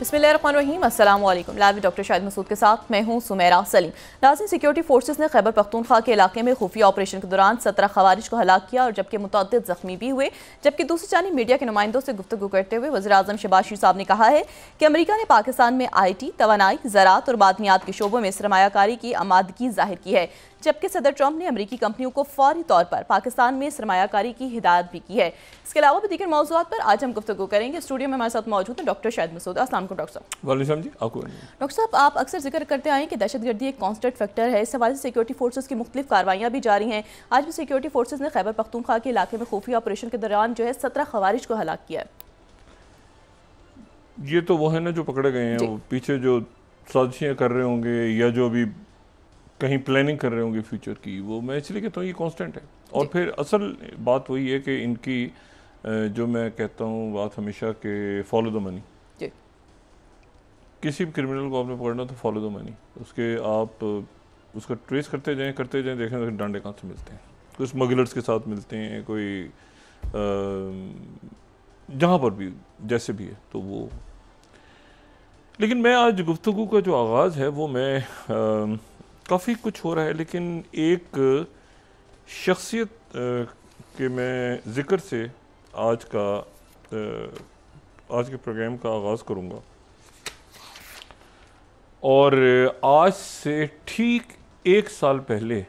बिस्मिल्लाहिर्रहमानिर्रहीम, अस्सलाम वालेकुम। लाइव में डॉक्टर शाहिद मसूद के साथ मैं हूं सुमेरा सलीम। नाज़रीन, सिक्योरिटी फोर्सेस ने खैबर पख्तूनख्वा के इलाके में खुफिया ऑपरेशन के दौरान 17 खवारिज को हलाक किया और जबकि मुतअद्दिद जख्मी भी हुए। जबकि दूसरी जानिब मीडिया के नुमाइंदों से गुफ्तगू करते हुए वज़ीर आज़म शहबाज शरीफ साहब ने कहा है कि अमेरिका ने पाकिस्तान में IT, तवानाई, ज़राअत और मादनियात के शोबों में सरमायाकारी की आमादगी जाहिर की है। जबकि सदर ट्रंप ने अमरीकी कंपनियों को फौरी तौर पर पाकिस्तान में सरमायाकारी की हिदायत भी की है। इसके अलावा भी दीगर मौज़ूआत पर आज हम गुफ्तगू करेंगे। स्टूडियो में हमारे साथ मौजूद हैं डॉक्टर शाहिद मसूद। अस्सलाम वालेकुम डॉक्टर साहब। वालेकुम जी, आपको। डॉक्टर साहब, आप अक्सर जिक्र करते आए कि दहशतगर्दी एक कॉन्स्टेंट फैक्टर है। इस हवाले से सिक्योरिटी फोर्सेस की मुख्तलिफ कार्रवाइयाँ भी जारी हैं। आज भी सिक्योरिटी फोर्सेस ने खैबर पख्तूनख्वा के इलाके में खुफिया ऑपरेशन के दौरान जो है 17 खवारिज को हलाक किया है। ये तो वो है ना जो पकड़े गए हैं, वो पीछे जो साजिशें कर रहे होंगे या जो अभी कहीं प्लानिंग कर रहे होंगे फ्यूचर की, वो मैं इसलिए कहता हूँ ये कांस्टेंट है। और फिर असल बात वही है कि इनकी जो मैं कहता हूँ बात हमेशा कि फॉलो द मनी। किसी भी क्रिमिनल को आपने पकड़ना तो फॉलो द मनी, उसके आप उसका ट्रेस करते जाएं देखें डांडे कहाँ से मिलते हैं। कोई स्मगलर्स के साथ मिलते हैं, कोई जहाँ पर भी जैसे भी है तो वो। लेकिन मैं आज गुफ्तगू का जो आगाज़ है वो मैं काफ़ी कुछ हो रहा है, लेकिन एक शख्सियत के मैं ज़िक्र से आज के प्रोग्राम का आगाज़ करूँगा। और आज से ठीक 1 साल पहले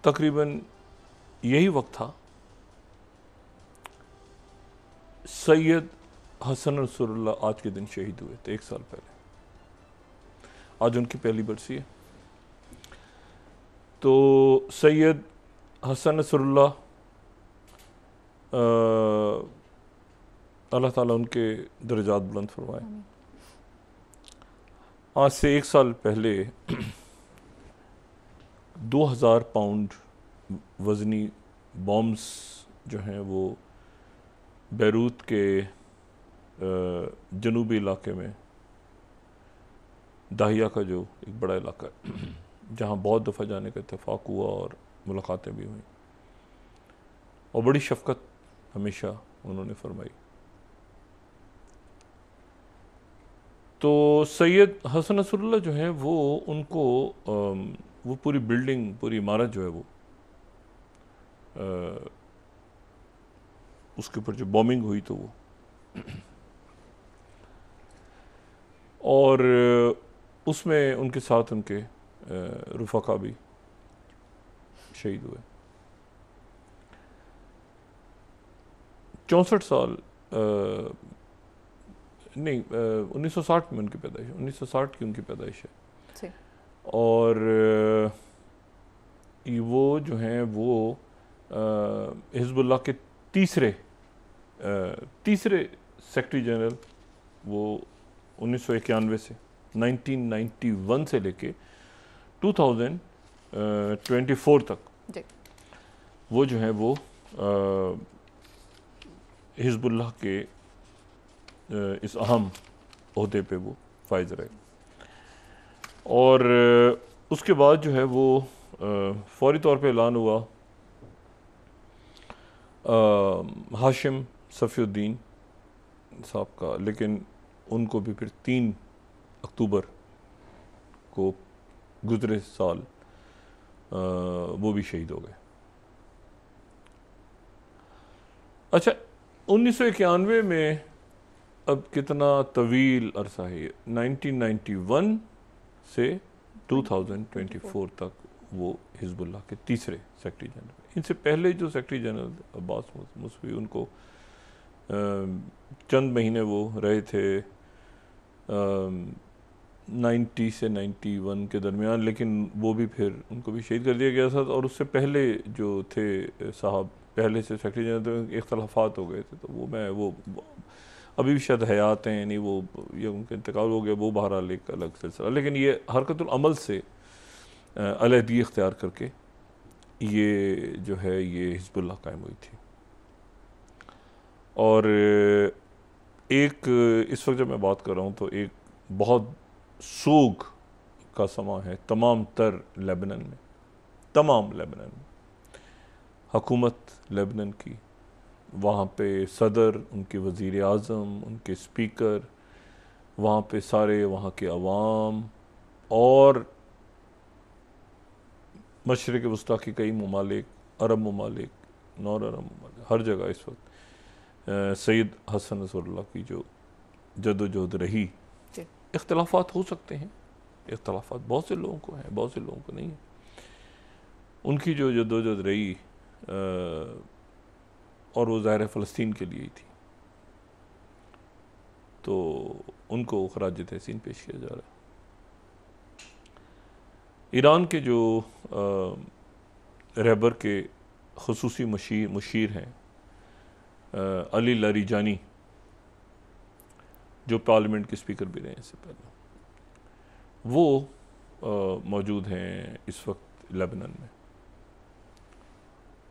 तकरीबन यही वक्त था, सैयद हसन नसरुल्लाह आज के दिन शहीद हुए थे 1 साल पहले। आज उनकी पहली बरसी है। तो सैयद हसन नसरुल्लाह, अल्लाह ताला उनके दर्जात बुलंद फरमाए। आज से 1 साल पहले 2000 पाउंड वज़नी बॉम्ब्स जो हैं वो बैरूत के जनूबी इलाके में, दाहिया का जो एक बड़ा इलाका है जहाँ बहुत दफ़ा जाने का इत्तेफाक हुआ और मुलाकातें भी हुई, और बड़ी शफ़क़त हमेशा उन्होंने फरमाई। तो सैयद हसन नसरुल्लाह जो है वो उनको वो पूरी बिल्डिंग, पूरी इमारत जो है वो उसके ऊपर जो बॉम्बिंग हुई तो वो और उसमें उनके साथ उनके रुफ़क़ा भी शहीद हुए। 64 साल नहीं 1960 में उनकी पैदाइश है, 1960 की उनकी पैदाइश है। और वो जो हैं वो हिज़्बुल्लाह के तीसरे सेक्रेटरी जनरल वो 1991 से 1991 से लेके 2024 तक वो जो है वो हिज़्बुल्लाह के इस अहम ओहदे पे वो फाइज रहे। और उसके बाद जो है वो फौरी तौर पे ऐलान हुआ हाशिम सफ़ीउद्दीन साहब का, लेकिन उनको भी फिर 3 अक्टूबर को गुज़रे साल वो भी शहीद हो गए। अच्छा, 1991 में अब कितना तवील अरसा है, 1991 से 2024 तक वो हिज़्बुल्लाह के तीसरे सेक्रेटरी जनरल। इनसे पहले जो सेक्रेटरी जनरल अब्बास मुसवी, उनको चंद महीने वो रहे थे 90 से 91 के दरमियान, लेकिन वो भी फिर उनको भी शहीद कर दिया गया था। और उससे पहले जो थे साहब, पहले से सेक्रेटरी जनरल, तो इख्तलाफात हो गए थे, तो वो अभी भी शायद हयात हैं, यानी वो ये उनका इंतकाल हो गया, वो बहरहाल एक अलग सिलसिला। लेकिन ये हरकतुल अमल से अलहदगी इख्तियार करके ये जो है ये हिज़्बुल्लाह कायम हुई थी। और एक इस वक्त जब मैं बात कर रहा हूँ तो एक बहुत सोग का समा है तमाम तर लेबनान में, तमाम लेबनान में। हुकूमत लेबनान की, वहाँ पे सदर, उनके वज़ीर आज़म, उनके स्पीकर, वहाँ पे सारे वहाँ के अवाम और मशरिक़ वस्ता के कई ममालिक, अरब ममालिक, नॉन अरब ममालिक, हर जगह इस वक्त सैयद हसन नसरुल्लाह की जो जदोजहद रही। इख्तलाफात हो सकते हैं, इख्तलाफात बहुत से लोगों को हैं, बहुत से लोगों को नहीं है। उनकी जो जदोजहद रही और वो ज़ाहिर फ़लस्तीन के लिए ही थी, तो उनको ख़राज तहसीन पेश किया जा रहा है। ईरान के जो रहबर के ख़ुसूसी मुशीर हैं अली लारीजानी, जो पार्लियामेंट के स्पीकर भी रहे इससे पहले, वो मौजूद हैं इस वक्त लेबनान में।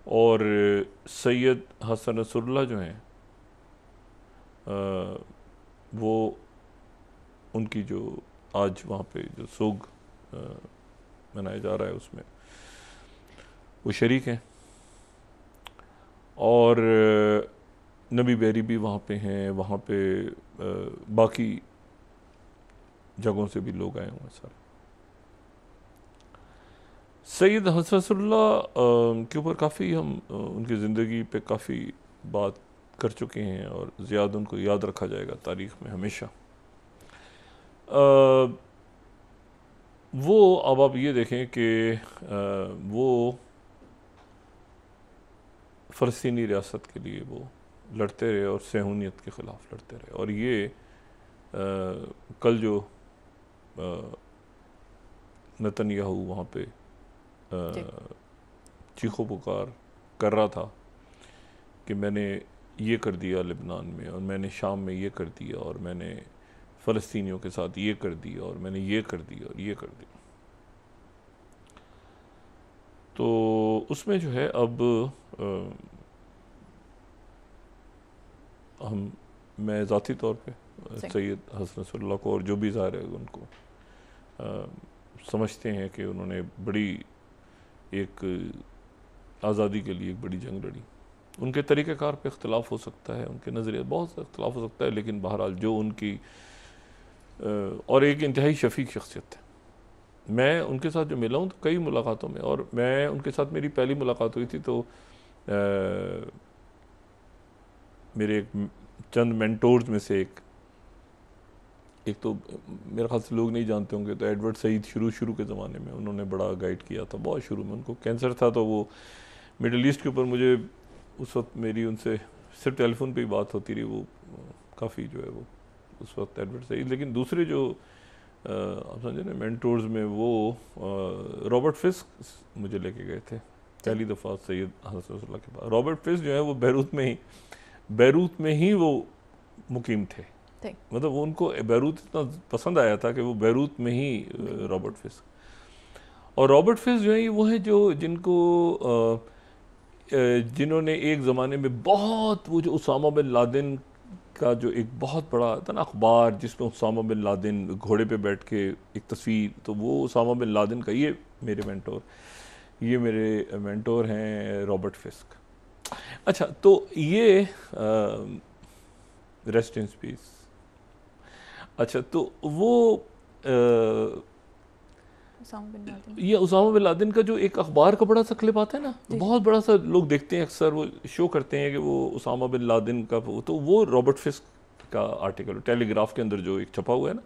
और सैयद हसन नसरुल्लाह जो हैं वो उनकी जो आज वहाँ पे जो सोग मनाया जा रहा है उसमें वो शरीक हैं। और नबी बैरी भी वहाँ पे हैं, वहाँ पे बाकी जगहों से भी लोग आए हुए हैं सारे। सैयद हसन नसरुल्लाह के ऊपर काफ़ी हम उनकी ज़िंदगी पे काफ़ी बात कर चुके हैं और ज़्यादा उनको याद रखा जाएगा तारीख़ में हमेशा। वो अब आप ये देखें कि वो फ़लस्तीनी रियासत के लिए वो लड़ते रहे और सहूनियत के ख़िलाफ़ लड़ते रहे। और ये कल जो नेतन्याहू वहाँ पे चीखो पुकार कर रहा था कि मैंने ये कर दिया लेबनान में, और मैंने शाम में ये कर दिया, और मैंने फ़लस्तीनियों के साथ ये कर दिया, और मैंने ये कर दिया और ये कर दिया, तो उसमें जो है अब मैं ज़ाती तौर पे सैयद हसन नसरुल्लाह को और जो भी ज़ाहिर है उनको समझते हैं कि उन्होंने बड़ी एक आज़ादी के लिए एक बड़ी जंग लड़ी। उनके तरीक़ेकार पे इख्तलाफ हो सकता है, उनके नज़रिए बहुत सा इख्तलाफ हो सकता है, लेकिन बहरहाल जो उनकी और एक इंतहाई शफ़ीक शख्सियत है। मैं उनके साथ जो मिला हूँ तो कई मुलाकातों में, और मैं उनके साथ मेरी पहली मुलाकात हुई थी तो मेरे एक चंद मेंटोर्स में से एक तो मेरे ख्याल से लोग नहीं जानते होंगे, तो एडवर्ड सईद शुरू के ज़माने में उन्होंने बड़ा गाइड किया था, बहुत शुरू में। उनको कैंसर था, तो वो मिडल ईस्ट के ऊपर मुझे उस वक्त मेरी उनसे सिर्फ टेलीफोन पे ही बात होती रही। वो काफ़ी जो है वो उस वक्त एडवर्ड सईद, लेकिन दूसरे जो आप समझे ना मेंटोर्स में, वो रॉबर्ट फिस्क मुझे लेके गए थे पहली दफ़ा सैयद हसन नसरुल्लाह के पास। रॉबर्ट फिस्क जो है वो बैरूत में ही वो मुकीम थे, मतलब वो उनको बैरूत इतना पसंद आया था कि वो बैरूत में ही रॉबर्ट फिस्क। और रॉबर्ट फिस्क जो है वो है जो जिन्होंने एक ज़माने में बहुत वो जो उसामा बिन लादेन का जो एक बहुत बड़ा था ना अखबार, जिसमें उसामा बिन लादेन घोड़े पे बैठ के एक तस्वीर, तो वो उसामा बिन लादेन का ये मेरे मेंटोर हैं रॉबर्ट फिस्क। अच्छा, तो ये रेस्ट इन पीस। अच्छा, तो वो ये उसामा बिन लादेन का जो एक अखबार का बड़ा सा क्लिप आता है ना, बहुत बड़ा सा, लोग देखते हैं अक्सर, वो शो करते हैं कि वो उसामा बिन लादेन का, तो वो रॉबर्ट फिस्क का आर्टिकल टेलीग्राफ के अंदर जो एक छपा हुआ है ना,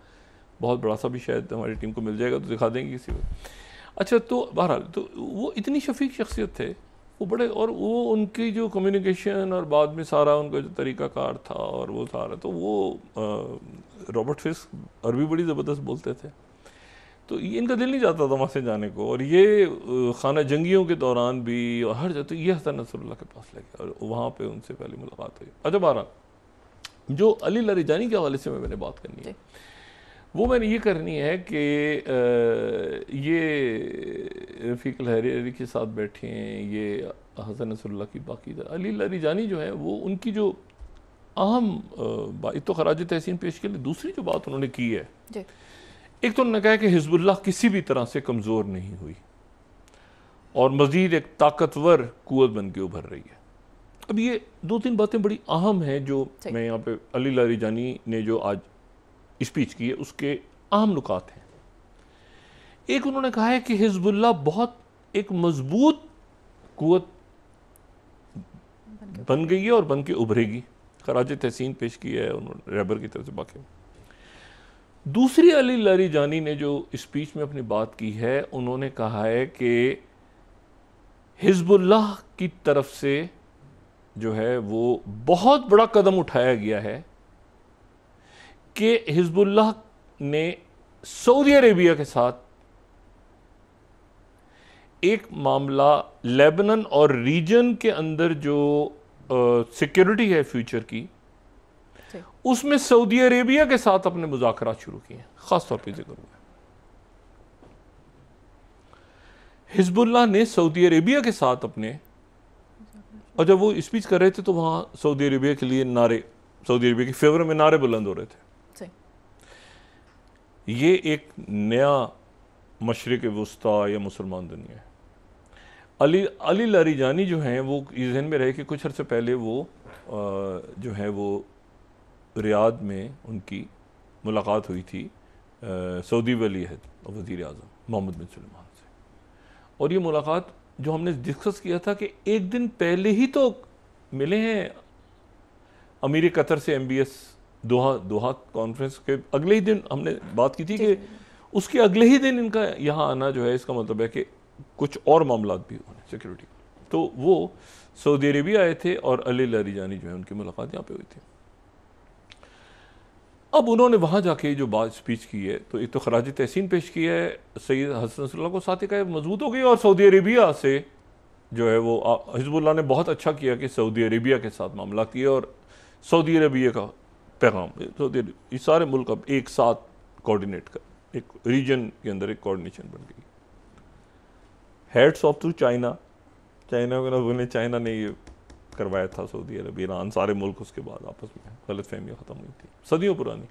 बहुत बड़ा सा, भी शायद हमारी टीम को मिल जाएगा तो दिखा देंगे किसी को। अच्छा, तो बहरहाल तो वो इतनी शफीक शख्सियत थे वो बड़े, और वो उनकी जो कम्युनिकेशन और बाद में सारा उनका जो तरीक़ाकार था और वो सारा, तो वो रॉबर्ट फिस्क अरबी बड़ी ज़बरदस्त बोलते थे, तो इनका दिल नहीं चाहता था वहाँ से जाने को। और ये खाना जंगियों के दौरान भी और हर जगह, तो ये हसन नसरुल्लाह के पास ले गया और वहाँ पे उनसे पहली मुलाकात हुई। अच्छा, बहरहाल जो अली लारीजानी के हवाले से मैंने बात करनी है, वो मैंने ये करनी है कि ये रफ़ीक अलहरी के साथ बैठे हैं, ये हसन नसरुल्लाह की बाकी अली लारीजानी जो है वो उनकी जो अहम बात तो ख़राज तहसीन पेश के लिए, दूसरी जो बात उन्होंने की है, एक तो उन्होंने कहा कि हिज़्बुल्लाह किसी भी तरह से कमज़ोर नहीं हुई और मज़ीद एक ताकतवर क़ुव्वत बन के उभर रही है। अब ये 2-3 बातें बड़ी अहम हैं जो मैं यहाँ पे अली लारीजानी ने जो आज स्पीच की है उसके अहम नुकात हैं। एक उन्होंने कहा है कि हिजबुल्लाह बहुत एक मजबूत कुव्वत बन गई है और बन के उभरेगी। खराज तहसीन पेश की है उन्होंने रैबर की तरफ से। बाकी दूसरी अली लारीजानी ने जो स्पीच में अपनी बात की है, उन्होंने कहा है कि हिजबुल्लाह की तरफ से जो है वो बहुत बड़ा कदम उठाया गया है कि हिजबुल्लाह ने सऊदी अरेबिया के साथ एक मामला लेबनान और रीजन के अंदर जो सिक्योरिटी है फ्यूचर की, उसमें सऊदी अरेबिया के साथ अपने मुज़ाकरात शुरू किए हैं। खास तौर पर जिक्र हुआ हिजबुल्लाह ने सऊदी अरेबिया के साथ अपने, और जब वो स्पीच कर रहे थे तो वहाँ सऊदी अरेबिया के लिए नारे, सऊदी अरेबिया के फेवर में नारे बुलंद हो रहे थे। ये एक नया मशरिक वुस्ता या मुसलमान दुनिया है। अली लारीजानी जो हैं वो ये ज़हन में रहे कि कुछ अर्से पहले वो जो है वो रियाद में उनकी मुलाकात हुई थी सऊदी वली अहद और वज़ीर आज़म मोहम्मद बिन सलमान से, और ये मुलाकात जो हमने डिस्कस किया था कि एक दिन पहले ही तो मिले हैं अमीर कतर से MBS दोहा कॉन्फ्रेंस के अगले ही दिन हमने बात की थी कि उसके अगले ही दिन इनका यहाँ आना जो है इसका मतलब है कि कुछ और मामलात भी होने सिक्योरिटी। तो वो सऊदी अरेबिया आए थे और अली लारीजानी जो है उनकी मुलाकात यहाँ पे हुई थी। अब उन्होंने वहाँ जाके जो बात स्पीच की है तो एक तो खराज तहसीन पेश की है सैयद हसन नसरुल्लाह को, साथ ही का मजबूत हो गई, और सऊदी अरेबिया से जो है वो हिजबुल्लाह ने बहुत अच्छा किया कि सऊदी अरेबिया के साथ मामला किया और सऊदी अरेबिया का पैगाम ये सारे मुल्क अब एक साथ कोऑर्डिनेट कर एक रीजन के अंदर एक कोऑर्डिनेशन बन गई। Heads off to China China ने ये करवाया था सऊदी अरब, ईरान, सारे मुल्क उसके बाद आपस में गलत फहमियाँ ख़त्म हुई थी सदियों पुरानी।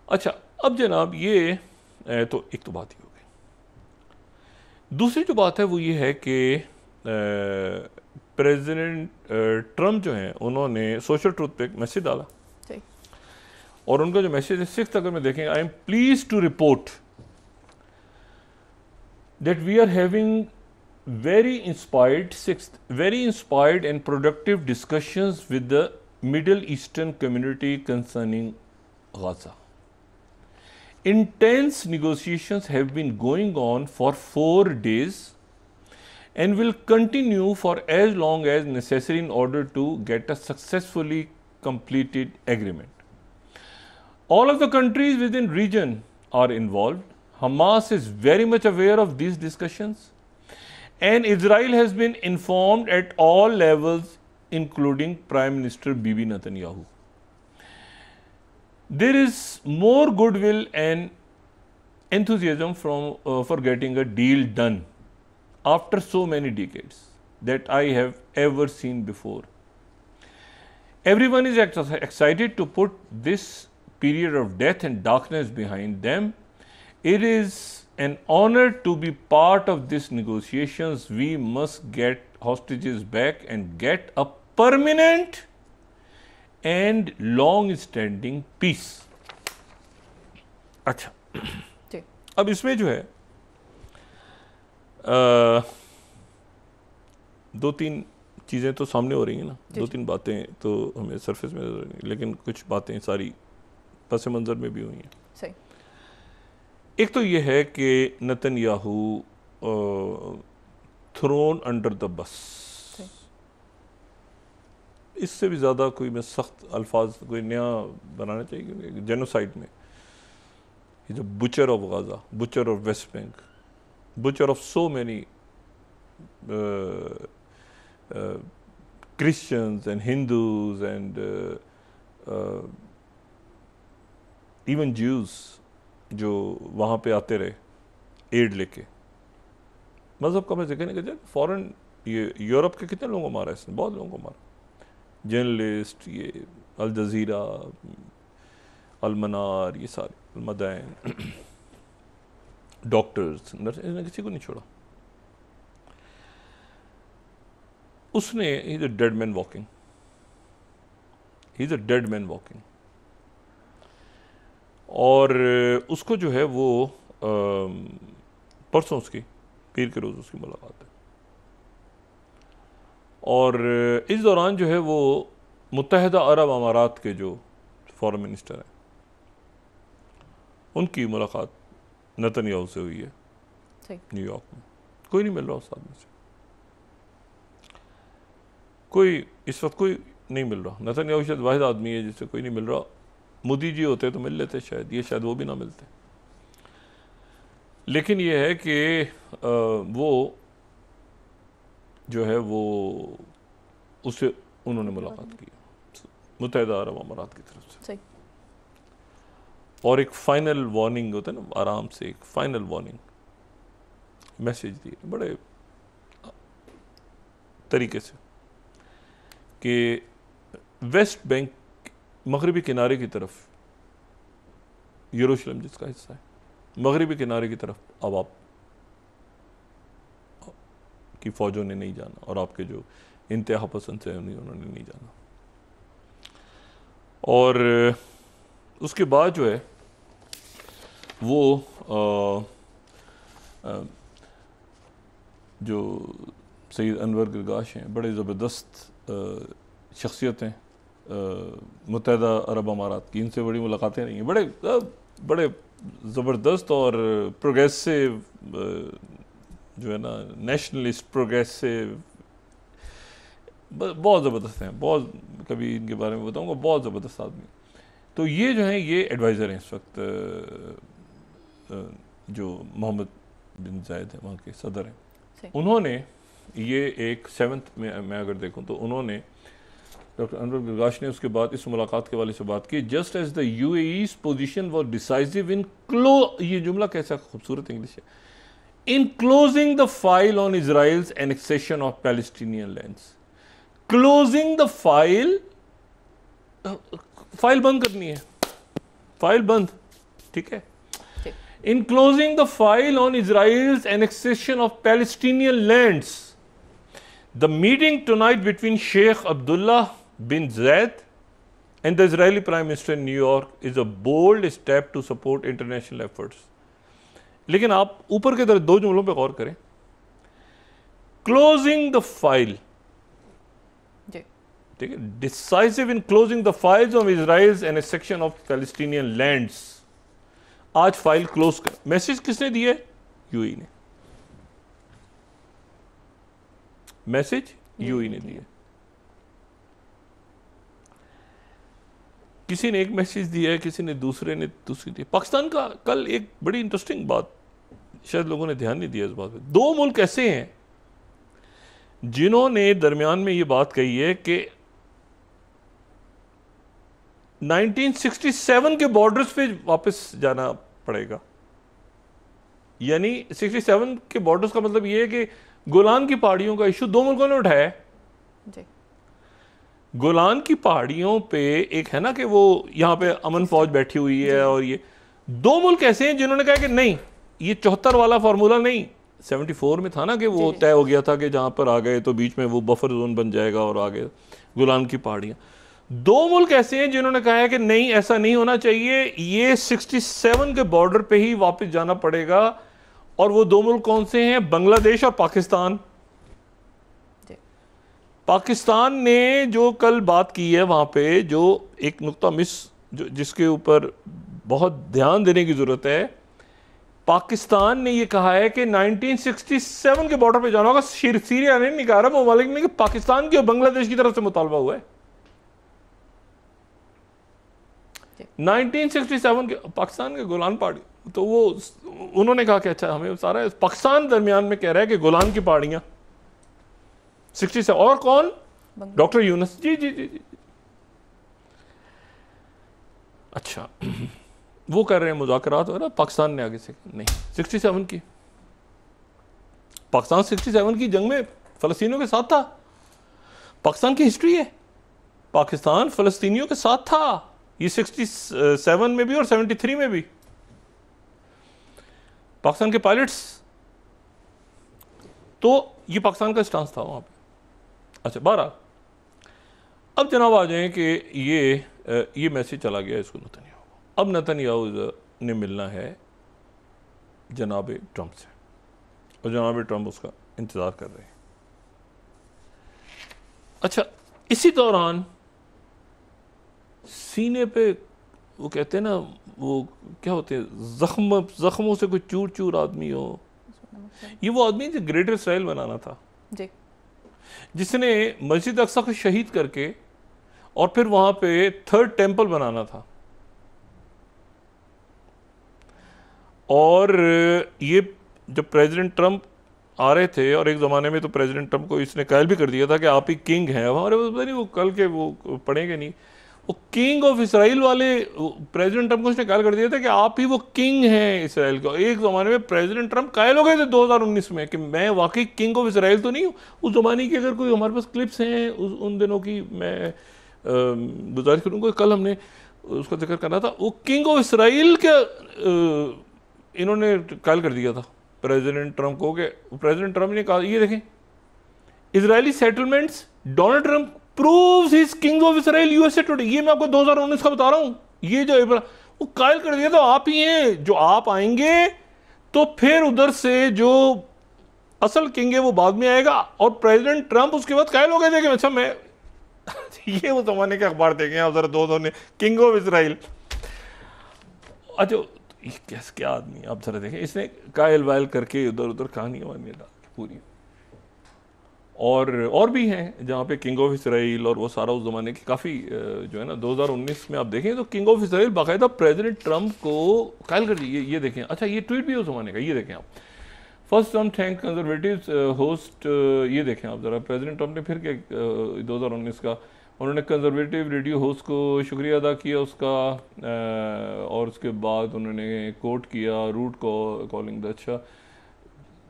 अच्छा, अब जनाब ये तो एक तो बात ही हो गई। दूसरी जो बात है वो ये है कि प्रेसिडेंट ट्रम्प जो हैं उन्होंने सोशल ट्रूथ पे एक मैसेज डाला, और उनका जो मैसेज है 6 अगर में देखें, I am pleased to report that we are having very inspired and productive discussions with the Middle Eastern community concerning Gaza. Intense negotiations have been going on for 4 days and will continue for as long as necessary in order to get a successfully completed agreement. All of the countries within region are involved. Hamas is very much aware of these discussions, and Israel has been informed at all levels, including Prime Minister Bibi Netanyahu. There is more goodwill and enthusiasm for getting a deal done after so many decades that I have ever seen before. Everyone is excited to put this period of death and darkness behind them. It is an honor to be part of these negotiations. We must get hostages back and get a permanent and long-standing peace. अच्छा, अब इसमें जो है 2-3 चीज़ें तो सामने हो रही हैं ना, 2-3 बातें तो हमें सरफेस में नजर नहीं, लेकिन कुछ बातें सारी पस मंज़र में भी हुई हैं। सही। एक तो ये है कि Netanyahu throne under the bus, इससे भी ज़्यादा कोई मैं सख्त अल्फाज कोई नया बनाना चाहिए, क्योंकि जेनोसाइड में He's a butcher of Gaza, butcher of West Bank, butcher of so many Christians and Hindus and even Jews जो वहाँ पे आते रहे एड लेके। मज़हब का मैं जिक्र नहीं करता, फॉरेन ये यूरोप के कितने लोगों को मारा इसने, बहुत लोगों को मारा, जर्नलिस्ट, ये अल जज़ीरा, अलमनार, ये सारे मदैन, डॉक्टर्स, नर्स, इसने किसी को नहीं छोड़ा। उसने he is a dead man walking, he is a dead man walking. और उसको जो है वो परसों उसकी पीर के रोज़ उसकी मुलाकात है, और इस दौरान जो है वो मुत्तहिदा अरब अमारात के जो फॉरेन मिनिस्टर हैं उनकी मुलाकात नेतन्याहू से हुई है न्यूयॉर्क में। कोई नहीं मिल रहा उस आदमी से, कोई इस वक्त कोई नहीं मिल रहा। नेतन्याहू शायद वाहिद आदमी है जिससे कोई नहीं मिल रहा। मोदी जी होते तो मिल लेते शायद, ये शायद वो भी ना मिलते। लेकिन ये है कि वो जो है वो उससे उन्होंने मुलाकात की मुत्तहिदा अरब अमारात की तरफ से, और एक फाइनल वार्निंग होता है ना, आराम से एक फाइनल वार्निंग मैसेज दिए बड़े तरीके से कि वेस्ट बैंक मगरबी किनारे की तरफ, यरूशलेम जिसका हिस्सा है, मगरबी किनारे की तरफ अब आप की फौजों ने नहीं जाना, और आपके जो इंतहा पसंद से उन्होंने नहीं जाना। और उसके बाद जो है वो जो सैयद अनवर गिरगाश हैं, बड़े ज़बरदस्त शख्सियत हैं मुत्तहिदा अरब अमारात की, इनसे बड़ी मुलाकातें रही हैं, बड़े ज़बरदस्त और प्रोग्रेसिव जो है ना, नेशनलिस्ट प्रोग्रेसिव, बहुत ज़बरदस्त हैं, बहुत, कभी इनके बारे में बताऊंगा, बहुत ज़बरदस्त आदमी। तो ये जो हैं ये एडवाइज़र हैं इस वक्त, जो मोहम्मद बिन जायद है वहाँ के सदर हैं। उन्होंने ये एक 7th में मैं अगर देखूँ तो उन्होंने, डॉक्टर अनवर गिरगाश ने उसके बाद इस मुलाकात के वाले से बात की, just as the UAE's position was decisive in ये जुमला कैसा खूबसूरत इंग्लिश है, in closing the file on Israel's annexation of Palestinian lands. Closing the file, file बंद करनी है, फाइल बंद, ठीक है। In closing the file on Israel's annexation of Palestinian lands, the meeting tonight between Sheikh Abdullah bin Zayed and the Israeli Prime Minister in New York is a bold step to support international efforts. लेकिन आप ऊपर के तरफ दो जुमलों पे गौर करें, closing the file, ठीक है, decisive in closing the files of Israel's annexation of Palestinian lands. आज फाइल क्लोज कर, मैसेज किसने दिया है? यूएई ने, मैसेज यूएई ने दिया। किसी ने एक मैसेज दिया है, किसी ने दूसरे ने दूसरी दिया। पाकिस्तान का कल एक बड़ी इंटरेस्टिंग बात, शायद लोगों ने ध्यान नहीं दिया इस बात पे, दो मुल्क ऐसे हैं जिन्होंने दरमियान में ये बात कही है कि 1967 के बॉर्डर्स पे वापस जाना पड़ेगा। यानी 67 के बॉर्डर्स का मतलब ये है कि गोलान की पहाड़ियों का इशू दो मुल्कों ने उठाया है। गोलान की पहाड़ियों पे एक है ना कि वो यहाँ पे अमन फौज बैठी हुई है, और ये दो मुल्क ऐसे हैं जिन्होंने कहा कि नहीं, ये 74 वाला फार्मूला नहीं, 74 में था ना कि वो तय हो गया था कि जहाँ पर आ गए तो बीच में वो बफर जोन बन जाएगा और आगे गोलान की पहाड़ियाँ। दो मुल्क ऐसे हैं जिन्होंने कहा है कि नहीं, ऐसा नहीं होना चाहिए, ये 67 के बॉर्डर पे ही वापस जाना पड़ेगा। और वो दो मुल्क कौन से हैं? बांग्लादेश और पाकिस्तान। पाकिस्तान ने जो कल बात की है वहां पे, जो एक नुक्ता मिस, जो जिसके ऊपर बहुत ध्यान देने की जरूरत है, पाकिस्तान ने ये कहा है कि 1967 के बॉर्डर पे जाना होगा। सीरिया ने नहीं कहा, अरब ममालिक ने, कि पाकिस्तान की और बांग्लादेश की तरफ से मुतालबा हुआ है। 1967 के पाकिस्तान के गोलान पहाड़ी, तो वो उन्होंने कहा कि अच्छा हमें सारा, पाकिस्तान दरमियान में कह रहा है कि गोलान की पहाड़ियां 67, और कौन? डॉक्टर यूनुस जी जी जी जी। अच्छा, वो कर रहे हैं मुज़ाकरात वगैरह, पाकिस्तान ने आगे से नहीं, 67 की, पाकिस्तान 67 की जंग में फलस्तीनियों के साथ था। पाकिस्तान की हिस्ट्री है, पाकिस्तान फलस्तीनियों के साथ था, ये 67 में भी और 73 में भी। पाकिस्तान के पायलट्स, तो ये पाकिस्तान का स्टांस था वहां पे। अच्छा 12। अब जनाब आ जाएं कि ये मैसेज चला गया इसको नेतन्याहू को। अब नेतन्याहू ने मिलना है जनाब ट्रंप से और जनाब ट्रंप उसका इंतज़ार कर रहे हैं। अच्छा, इसी दौरान सीने पे वो कहते हैं ना, वो क्या होते हैं, जख्मों से कोई चूर चूर आदमी हो, ये वो आदमी जो ग्रेटर इसराइल बनाना था जी, जिसने मस्जिद अक्सा को शहीद करके और फिर वहां पे थर्ड टेंपल बनाना था। और ये जब प्रेसिडेंट ट्रंप आ रहे थे, और एक ज़माने में तो प्रेसिडेंट ट्रंप को इसने कायल भी कर दिया था कि आप ही किंग हैं हमारे, पता नहीं वो कल के वो पढ़ेंगे नहीं, वो किंग ऑफ इसराइल वाले प्रेसिडेंट ट्रंप को उसने कायल कर दिया था कि आप ही वो किंग हैं इसराइल का। एक ज़माने में प्रेसिडेंट ट्रंप कायल हो गए थे 2019 में कि मैं वाकई किंग ऑफ इसराइल तो नहीं हूँ। उस ज़माने की अगर कोई हमारे पास क्लिप्स हैं उन दिनों की, मैं गुजारिश करूँगा, कल हमने उसका जिक्र करना था, वो किंग ऑफ इसराइल का इन्होंने कायल कर दिया था प्रेसिडेंट ट्रंप को। कि प्रेसिडेंट ट्रंप ने कहा, ये देखें, Israeli settlements, Donald Trump proves his king of Israel USA today. ये मैं आपको 2019 का बता रहा हूं। ये जो वो कायल कर दिया, तो आप ही हैं जो आप आएंगे तो फिर उधर से जो असल किंग है वो बाद में आएगा। और प्रेसिडेंट ट्रंप उसके बाद कायल हो गए थे कि अच्छा मैं ये वो जमाने के अखबार देखे आप जरा, दो ने किंग ऑफ इसराइल। अच्छा, क्या आदमी आप जरा देखें, इसने कायल वायल करके उधर उधर कहानियां वानियां डाल के पूरी। और भी हैं जहाँ पे किंग ऑफ इसराइल और वो सारा उस ज़माने की काफ़ी जो है ना, 2019 में आप देखें तो किंग ऑफ इसराइल बाकायदा प्रेसिडेंट ट्रंप को कायल कर दी। ये देखें, अच्छा ये ट्वीट भी उस ज़माने का, ये देखें आप, first Trump thank conservative host, ये देखें आप ज़रा, प्रेसिडेंट ट्रंप ने फिर क्या 2019 का, उन्होंने कंजर्वेटिव रेडियो होस्ट को शुक्रिया अदा किया उसका, और उसके बाद उन्होंने कोट किया रूट कॉलिंग द अच्छा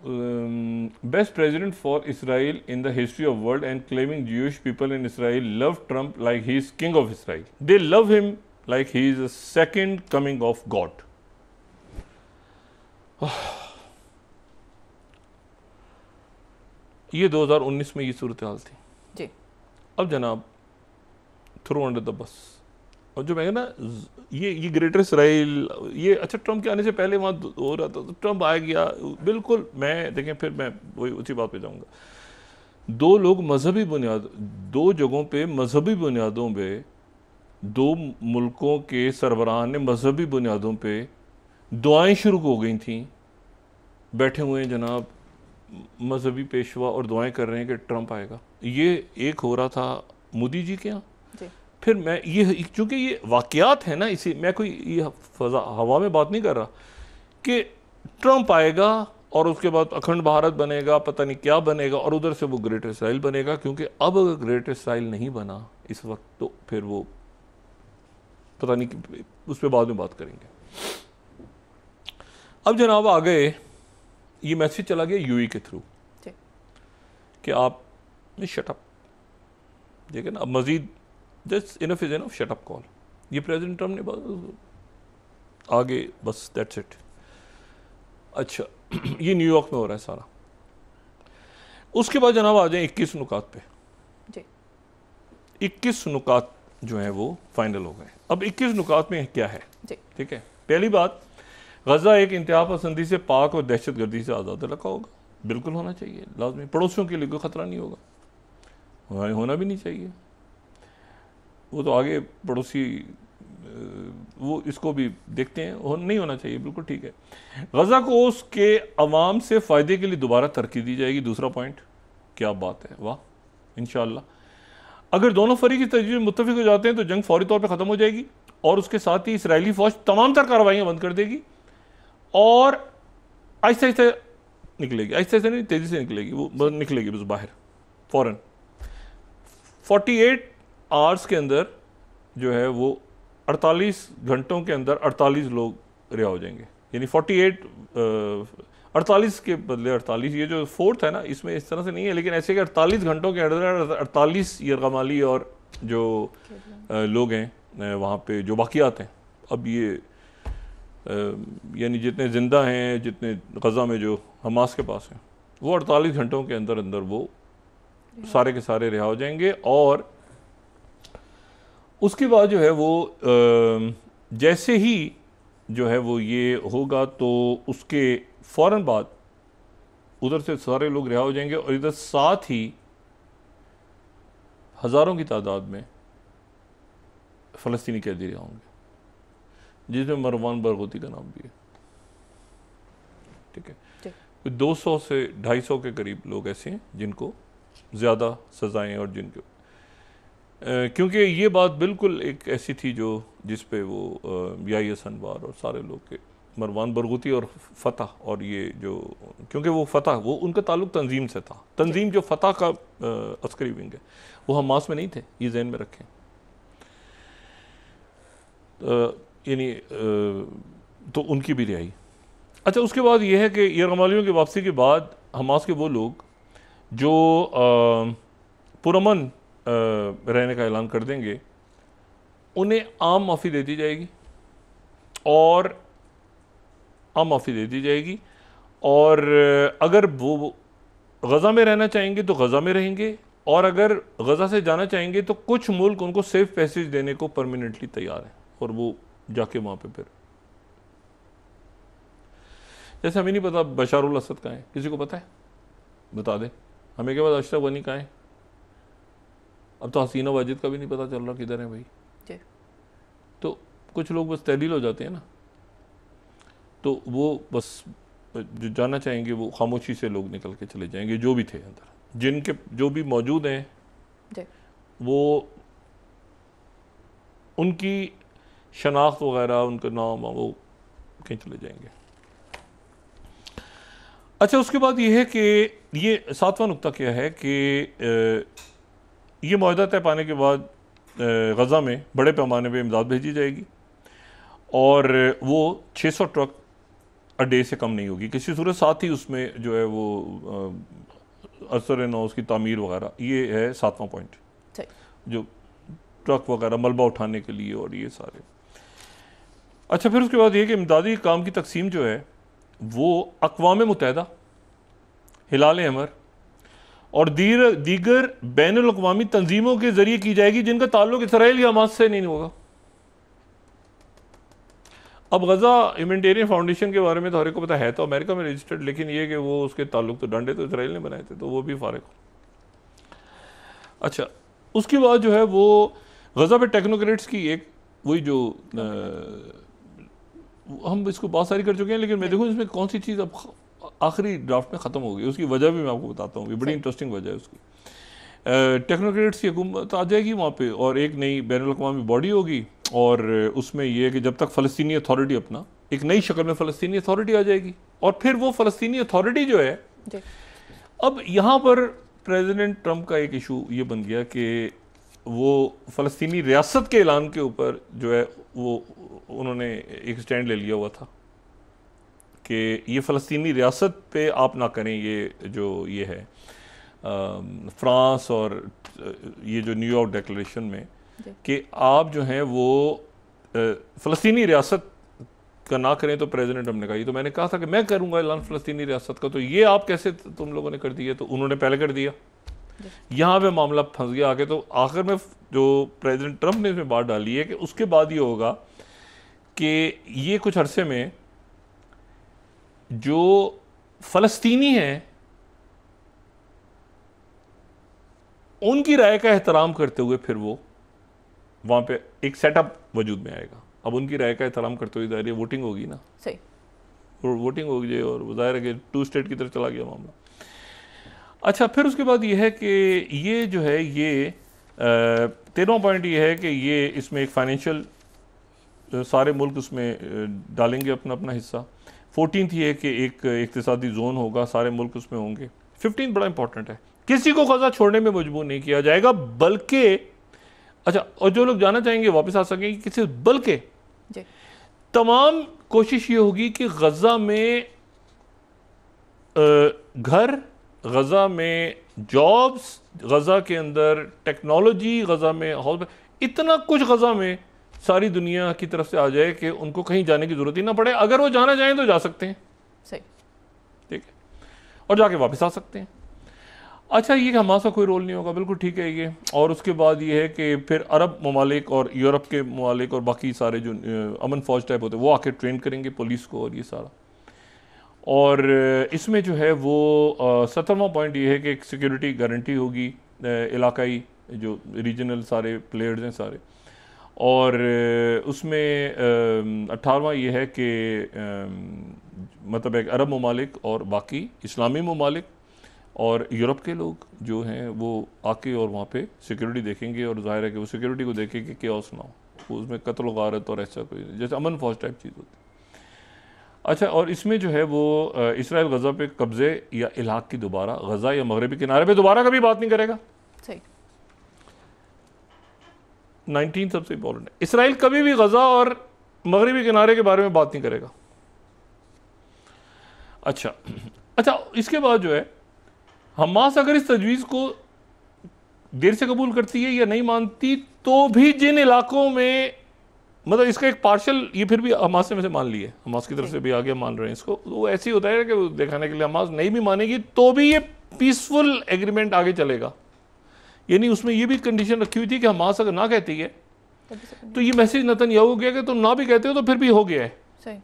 best president for Israel in the history of world and claiming Jewish people in Israel love Trump like he is king of Israel. They love him like he is a second coming of God. ये 2019 में ये सूरत हाल थी जी। अब जनाब throw under the bus, और जो मैं ना ये ग्रेटर इसराइल, ये अच्छा ट्रंप के आने से पहले वहाँ हो रहा था, तो ट्रंप आ गया बिल्कुल। मैं देखें फिर मैं वही उसी बात पे जाऊँगा। दो लोग मजहबी बुनियाद, दो जगहों पे मजहबी बुनियादों पे, दो मुल्कों के सरबराह ने मजहबी बुनियादों पे दुआएं शुरू हो गई थी, बैठे हुए हैं जनाब मजहबी पेशवा और दुआएं कर रहे हैं कि ट्रंप आएगा। ये एक हो रहा था मोदी जी के यहाँ। फिर मैं ये, चूँकि ये वाक़यात है ना, इसी मैं कोई ये फजा हवा में बात नहीं कर रहा कि ट्रंप आएगा और उसके बाद अखंड भारत बनेगा, पता नहीं क्या बनेगा, और उधर से वो ग्रेटर इसराइल बनेगा। क्योंकि अब अगर ग्रेटर इसराइल नहीं बना इस वक्त, तो फिर वो पता नहीं, उस पर बाद में बात करेंगे। अब जनाब आ गए, ये मैसेज चला गया यूएई के थ्रू कि आप शट अप, ठीक है ना, अब मजीद just enough is enough, shut up call. ये प्रेसिडेंट ट्रंप ने आगे बस दैट्स इट। अच्छा ये न्यूयॉर्क में हो रहा है सारा। उसके बाद जनाब आ जाए 21 नुकात पे जी। 21 नुकात जो हैं वो फाइनल हो गए। अब 21 नुकात में क्या है, ठीक है। पहली बात, गजा एक इंतहा पसंदी से पाक और दहशत गर्दी से आज़ाद इलाका होगा, बिल्कुल होना चाहिए, लाजमी। पड़ोसियों के लिए कोई ख़तरा नहीं होगा, होना भी नहीं चाहिए। वो तो आगे पड़ोसी वो इसको भी देखते हैं, नहीं होना चाहिए, बिल्कुल ठीक है। गजा को उसके अवाम से फ़ायदे के लिए दोबारा तरक्की दी जाएगी, दूसरा पॉइंट। क्या बात है, वाह, इंशाअल्लाह। अगर दोनों फरीक इस तजवीज़ मुत्तफ़िक हो जाते हैं तो जंग फौरी तौर पर ख़त्म हो जाएगी, और उसके साथ ही इसराइली फ़ौज तमाम तर कार्रवाइयाँ बंद कर देगी और आहिस्ता आहिस्ता निकलेगी, आहिस्ता आहिस्ता नहीं, तेज़ी से निकलेगी, वो निकलेगी बस बाहर फ़ौरन। 48 आवर्स के अंदर जो है वो 48 घंटों के अंदर 48 लोग रिहा हो जाएंगे। यानी 48 के बदले 48, ये जो फोर्थ है ना, इसमें इस तरह से नहीं है, लेकिन ऐसे कि 48 घंटों के अंदर 48 यरगमाली और जो लोग हैं वहाँ पे जो बाकियात हैं, अब ये यानी जितने ज़िंदा हैं, जितने गज़ा में जो हमास के पास हैं, वो 48 घंटों के अंदर अंदर वो सारे के सारे रिहा हो जाएंगे। और उसके बाद जो है वो जैसे ही जो है वो ये होगा तो उसके फ़ौरन बाद उधर से सारे लोग रिहा हो जाएंगे और इधर साथ ही हज़ारों की तादाद में फ़लस्तीनी कैदी रिहा होंगे, जिसमें मरवान बरगोती का नाम भी है। ठीक है, 200 से 250 के करीब लोग ऐसे हैं जिनको ज़्यादा सज़ाएँ और जिनको क्योंकि ये बात बिल्कुल एक ऐसी थी जो जिस पे वो याहिया सिनवार और सारे लोग के मरवान बरगूती और फ़तह और ये जो क्योंकि वो फ़तह वो उनका ताल्लुक तंजीम से था। तंजीम जो फ़तह का अस्करी विंग है वो हमास में नहीं थे, ये जहन में रखें। यानी तो उनकी भी रिहाई। अच्छा, उसके बाद ये है कि यरगमालियों की वापसी के बाद हमास के वो लोग जो पुरअमन रहने का ऐलान कर देंगे उन्हें आम माफ़ी दे दी जाएगी और अगर वो गज़ा में रहना चाहेंगे तो गज़ा में रहेंगे और अगर गज़ा से जाना चाहेंगे तो कुछ मुल्क उनको सेफ पैसेज देने को परमानेंटली तैयार हैं और वो जाके वहाँ पे फिर जैसे हमें नहीं पता बशारुल असद कहाँ है, किसी को पता है? बता दें हमें के बाद अशरफ गनी कहाँ है? अब तो हसीना वाजिद का भी नहीं पता चल रहा किधर है भाई। तो कुछ लोग बस तहलील हो जाते हैं ना, तो वो बस जो जाना चाहेंगे वो खामोशी से लोग निकल के चले जाएंगे। जो भी थे अंदर, जिनके जो भी मौजूद हैं वो उनकी शनाख्त वगैरह उनका नाम वो कहीं चले जाएंगे। अच्छा, उसके बाद ये है कि ये 7वां नुक्ता क्या है कि ये मुआहदा तय पाने के बाद गज़ा में बड़े पैमाने पे इमदाद भेजी जाएगी और वो 600 ट्रक अ डे से कम नहीं होगी किसी सूरत। साथ ही उसमें जो है वो असर नौ उसकी तामीर वगैरह, ये है 7वां पॉइंट, जो ट्रक वगैरह मलबा उठाने के लिए और ये सारे। अच्छा, फिर उसके बाद ये कि इमदादी काम की तकसीम जो है वो अक़वाम मुत्तहिदा, हिलाल अहमर और दीगर बैनुल अक़वामी तंजीमों के जरिए की जाएगी जिनका ताल्लुक इसराइल या हमास से नहीं होगा। अब गज़ा ह्यूमैनिटेरियन फाउंडेशन के बारे में तो हर एक को पता है, तो अमेरिका में रजिस्टर्ड, लेकिन ये कि वो उसके ताल्लुक तो डंडे तो इसराइल ने बनाए थे, तो वो भी फारिग हो। अच्छा, उसके बाद जो है वो गज़ा पे टेक्नोक्रेट्स की एक वही जो हम इसको बहुत सारी कर चुके हैं, लेकिन मैं देखूँ इसमें कौन सी चीज़ अब आखिरी ड्राफ्ट में ख़त्म हो गई, उसकी वजह भी मैं आपको बताता हूँ। ये बड़ी इंटरेस्टिंग वजह है उसकी। टेक्नोक्रेट्स की हुकूमत आ जाएगी वहाँ पे और एक नई बैनुल अक़वामी बॉडी होगी और उसमें यह है कि जब तक फ़लस्तीनी अथॉरिटी अपना एक नई शक्ल में फ़लस्तीनी अथॉरिटी आ जाएगी और फिर वो फ़लस्तीनी अथॉरिटी जो है, अब यहाँ पर प्रेसिडेंट ट्रंप का एक इशू ये बन गया कि वो फ़लस्तीनी रियासत के ऐलान के ऊपर जो है वो उन्होंने एक स्टैंड ले लिया हुआ था कि ये फ़लस्तीनी रियासत पे आप ना करें, ये जो ये है फ्रांस और ये जो न्यूयॉर्क डिक्लेरेशन में कि आप जो हैं वो फ़लस्तीनी रियासत का ना करें। तो प्रेसिडेंट ट्रंप ने कहा, ये तो मैंने कहा था कि मैं करूंगा ऐलान फ़लस्तीनी रियासत का, तो ये आप कैसे तुम लोगों ने कर दिया? तो उन्होंने पहले कर दिया, यहाँ पे मामला फंस गया आगे। तो आखिर में जो प्रेसिडेंट ट्रंप ने इसमें बात डाली है कि उसके बाद ये होगा कि ये कुछ अरसे में जो फ़लस्तीनी हैं उनकी राय का एहतराम करते हुए फिर वो वहाँ पे एक सेटअप वजूद में आएगा। अब उनकी राय का एहतराम करते हुए जाहिर वोटिंग होगी ना, सही वोटिंग होगी और ज़ाहिर है कि 2 स्टेट की तरफ चला गया मामला। अच्छा, फिर उसके बाद ये है कि ये जो है ये 13वां पॉइंट ये है कि ये इसमें एक फाइनेंशियल सारे मुल्क उसमें डालेंगे अपना अपना हिस्सा। 14th ये है कि एक इक़्तिसादी जोन होगा, सारे मुल्क उसमें होंगे। 15 बड़ा इंपॉर्टेंट है, किसी को गज़ा छोड़ने में मजबूर नहीं किया जाएगा, बल्कि अच्छा, और जो लोग जाना चाहेंगे वापस आ सकेंगे किसी, बल्कि तमाम कोशिश ये होगी कि गज़ा में घर, गज़ा में जॉब्स, गज़ा के अंदर टेक्नोलॉजी, गज़ा में हाउस, इतना कुछ गज़ा में सारी दुनिया की तरफ से आ जाए कि उनको कहीं जाने की ज़रूरत ही ना पड़े। अगर वो जाना चाहें तो जा सकते हैं, सही, ठीक है, और जाके वापस आ सकते हैं। अच्छा, ये हमास का कोई रोल नहीं होगा, बिल्कुल ठीक है ये। और उसके बाद ये है कि फिर अरब ममालिक और यूरोप के ममालिक और बाकी सारे जो अमन फौज टाइप होते हैं वो आके ट्रेन करेंगे पुलिस को और ये सारा। और इसमें जो है वो 17वां पॉइंट ये है कि एक सिक्योरिटी गारंटी होगी इलाकाई, जो रीजनल सारे प्लेयर्स हैं सारे। और उसमें 18वां ये है कि मतलब एक अरब ममालिक और बाकी इस्लामी ममालिक और यूरोप के लोग जो हैं वो आके और वहाँ पे सिक्योरिटी देखेंगे, और जाहिर है कि वो सिक्योरिटी को देखें कि क्या ना हो, उसमें कत्ल गारत और ऐसा कोई जैसे अमन फौज टाइप चीज़ होती है। अच्छा, और इसमें जो है वो इसराइल गज़ा पे कब्ज़े या इलाक़ की दोबारा, गज़ा या मगरबी किनारे पे दोबारा कभी बात नहीं करेगा। सही। 19 सबसे इंपॉर्टेंट है, इसराइल कभी भी गज़ा और मगरबी किनारे के बारे में बात नहीं करेगा। अच्छा, इसके बाद जो है हमास अगर इस तजवीज़ को देर से कबूल करती है या नहीं मानती, तो भी जिन इलाकों में मतलब इसका एक पार्शल, ये फिर भी हमास ने मान लिया, हमास की तरफ से भी आगे मान रहे हैं इसको, वो ऐसे ही होता है कि दिखाने के लिए हमास नहीं भी मानेगी तो भी ये पीसफुल एग्रीमेंट आगे चलेगा। यानी उसमें ये भी कंडीशन रखी हुई थी कि हमास अगर ना कहती है तो ये मैसेज नेतन्याहू हो गया कि तुम ना भी कहते हो तो फिर भी हो गया है। सही।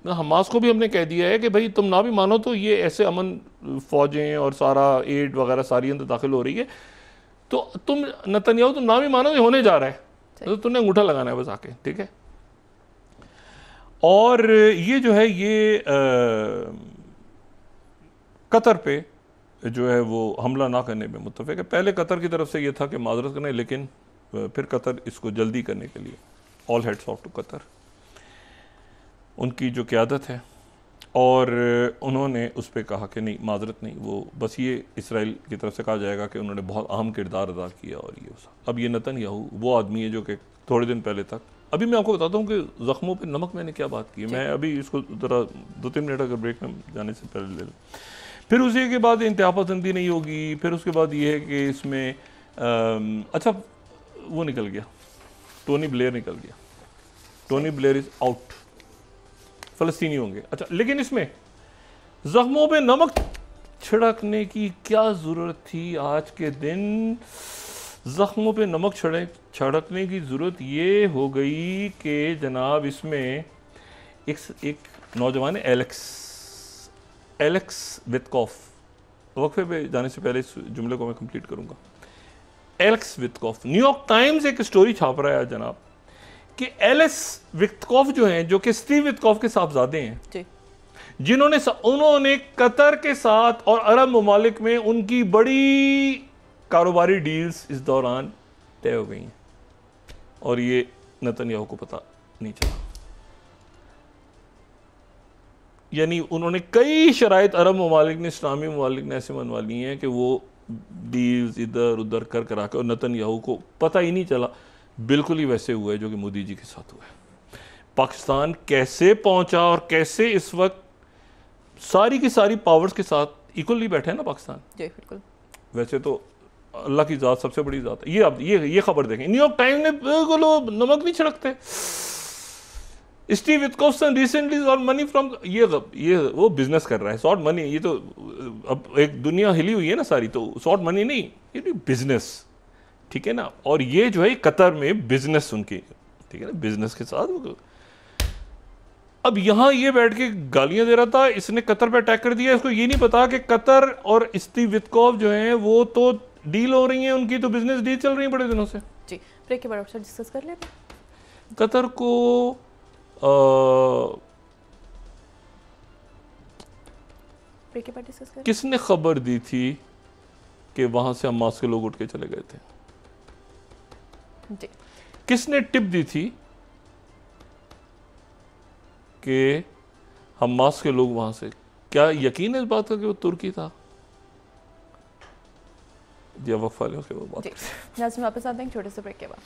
हमास को भी हमने कह दिया है कि भाई तुम ना भी मानो तो ये ऐसे अमन फौजें और सारा एड वगैरह सारी अंदर दाखिल हो रही है, तो तुम नेतन्याहू तुम ना भी मानो ये होने जा रहा है, तो तुमने अंगूठा लगाना है बस आके, ठीक है। और ये जो है ये कतर पे जो है वो हमला ना करने में मुत्तफिक है। पहले कतर की तरफ से ये था कि माजरत करने, लेकिन फिर कतर इसको जल्दी करने के लिए all heads off to Qatar, उनकी जो क़यादत है, और उन्होंने उस पर कहा कि नहीं माजरत नहीं, वो बस ये इसराइल की तरफ से कहा जाएगा कि उन्होंने बहुत अहम किरदार अदा किया। और ये अब ये नेतन्याहू वो आदमी है जो कि थोड़े दिन पहले तक, अभी मैं आपको बताता हूँ कि ज़ख्मों पे नमक मैंने क्या बात की है, मैं अभी इसको ज़रा 2-3 मिनट अगर ब्रेक में जाने से पहले ले लूँ। फिर उसी के बाद इंतहा पसंदी नहीं होगी, फिर उसके बाद ये है कि इसमें अच्छा वो निकल गया, टोनी ब्लेयर निकल गया, टोनी ब्लेयर इज़ आउट, फ़लस्तीनी होंगे। अच्छा, लेकिन इसमें ज़ख्मों पे नमक छिड़कने की क्या ज़रूरत थी? आज के दिन ज़ख्मों पे नमक छिड़कने की ज़रूरत ये हो गई कि जनाब इसमें एक नौजवान है एलेक्स वित्कॉफ, वक्फे पे जाने से पहले इस जुमले को मैं कंप्लीट करूँगा। एलेक्स वित्कॉफ, न्यूयॉर्क टाइम्स एक स्टोरी छाप रहा है जनाब कि एलेक्स वित्कॉफ जो हैं, जो कि स्टीव वित्कॉफ के साहबजादे हैं, जिन्होंने उन्होंने कतर के साथ और अरब ममालिक में उनकी बड़ी कारोबारी डील्स इस दौरान तय हो गई हैं, और ये नेतन्याहू को पता नहीं चला। यानी उन्होंने कई शराइत अरब ममालिक ने, इस्लामी ममालिक ने ऐसे मनवा ली हैं कि वो डील्स इधर उधर कर करा के, और नेतन्याहू को पता ही नहीं चला। बिल्कुल ही वैसे हुआ है जो कि मोदी जी के साथ हुआ है। पाकिस्तान कैसे पहुंचा और कैसे इस वक्त सारी की सारी पावर्स के साथ इक्वली बैठे हैं ना पाकिस्तान। जी बिल्कुल। वैसे तो अल्लाह की ज़ात सबसे बड़ी ज़ात है। ये आप ये खबर देखें, न्यूयॉर्क टाइम्स ने बिल्कुल नमक नहीं छिड़कते। Steve Witkoff recently sought money from, ये वो बिजनेस कर रहा है, सॉट मनी। ये तो अब एक दुनिया हिली हुई है ना सारी, तो सॉट मनी नहीं, ये बिजनेस, ठीक है ना। और ये जो है कतर में बिजनेस उनकी, ठीक है ना, बिजनेस के साथ। अब यहां ये बैठ के गालियां दे रहा था, इसने कतर पे अटैक कर दिया। इसको ये नहीं पता कि कतर और स्टीव वित्कॉफ जो हैं वो तो डील हो रही है, उनकी तो बिजनेस डील चल रही है बड़े दिनों से। जी, ब्रेक के बाद आपसे डिस्कस कर लेते हैं। कतर को ब्रेक के बाद डिस्कस कर, किसने खबर दी थी कि वहां से हमास के लोग उठ के चले गए थे? जी। किसने टिप दी थी कि हमास के लोग वहां से, क्या यकीन है इस बात का कि वो तुर्की था? जी, वक्फा लें, उसके बाद बात करते हैं। नाज़रीन वापस आते हैं छोटे से ब्रेक के बाद।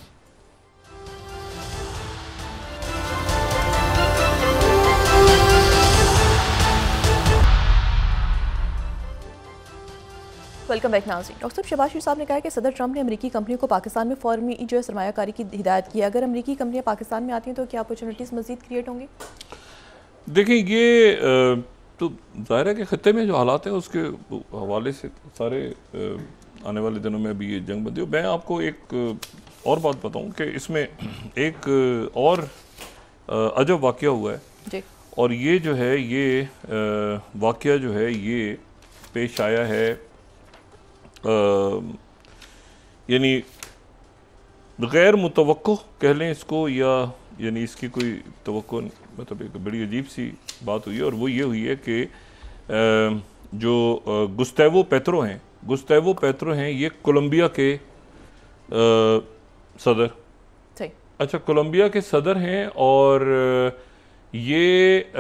वेलकम बैक नाज़रीन। डॉक्टर शहबाज शरीफ साहब ने कहा है कि सदर ट्रंप ने अमेरिकी कंपनियों को पाकिस्तान में फ़ौरन जो है सरमायाकारी की हिदायत की है। अगर अमेरिकी कंपनियां पाकिस्तान में आती हैं तो क्या अपॉर्चुनिटीज़ मज़ीद क्रिएट होंगी? देखिए, ये तो ज़ाहिर है कि ख़त्े में जो हालात हैं उसके हवाले से सारे आने वाले दिनों में अभी ये जंग बंदी हो। मैं आपको एक और बात बताऊं कि इसमें एक और अजब वाक़या हुआ है जी। और ये जो है ये वाक़या जो है ये पेश आया है यानी गैर मुतवक्को कह लें इसको, या यानी इसकी कोई तवक्को मतलब एक बड़ी अजीब सी बात हुई है। और वो ये हुई है कि जो गुस्तेवो पेत्रो हैं, गुस्तेवो पेत्रो हैं ये कोलंबिया के सदर। अच्छा, कोलंबिया के सदर हैं और ये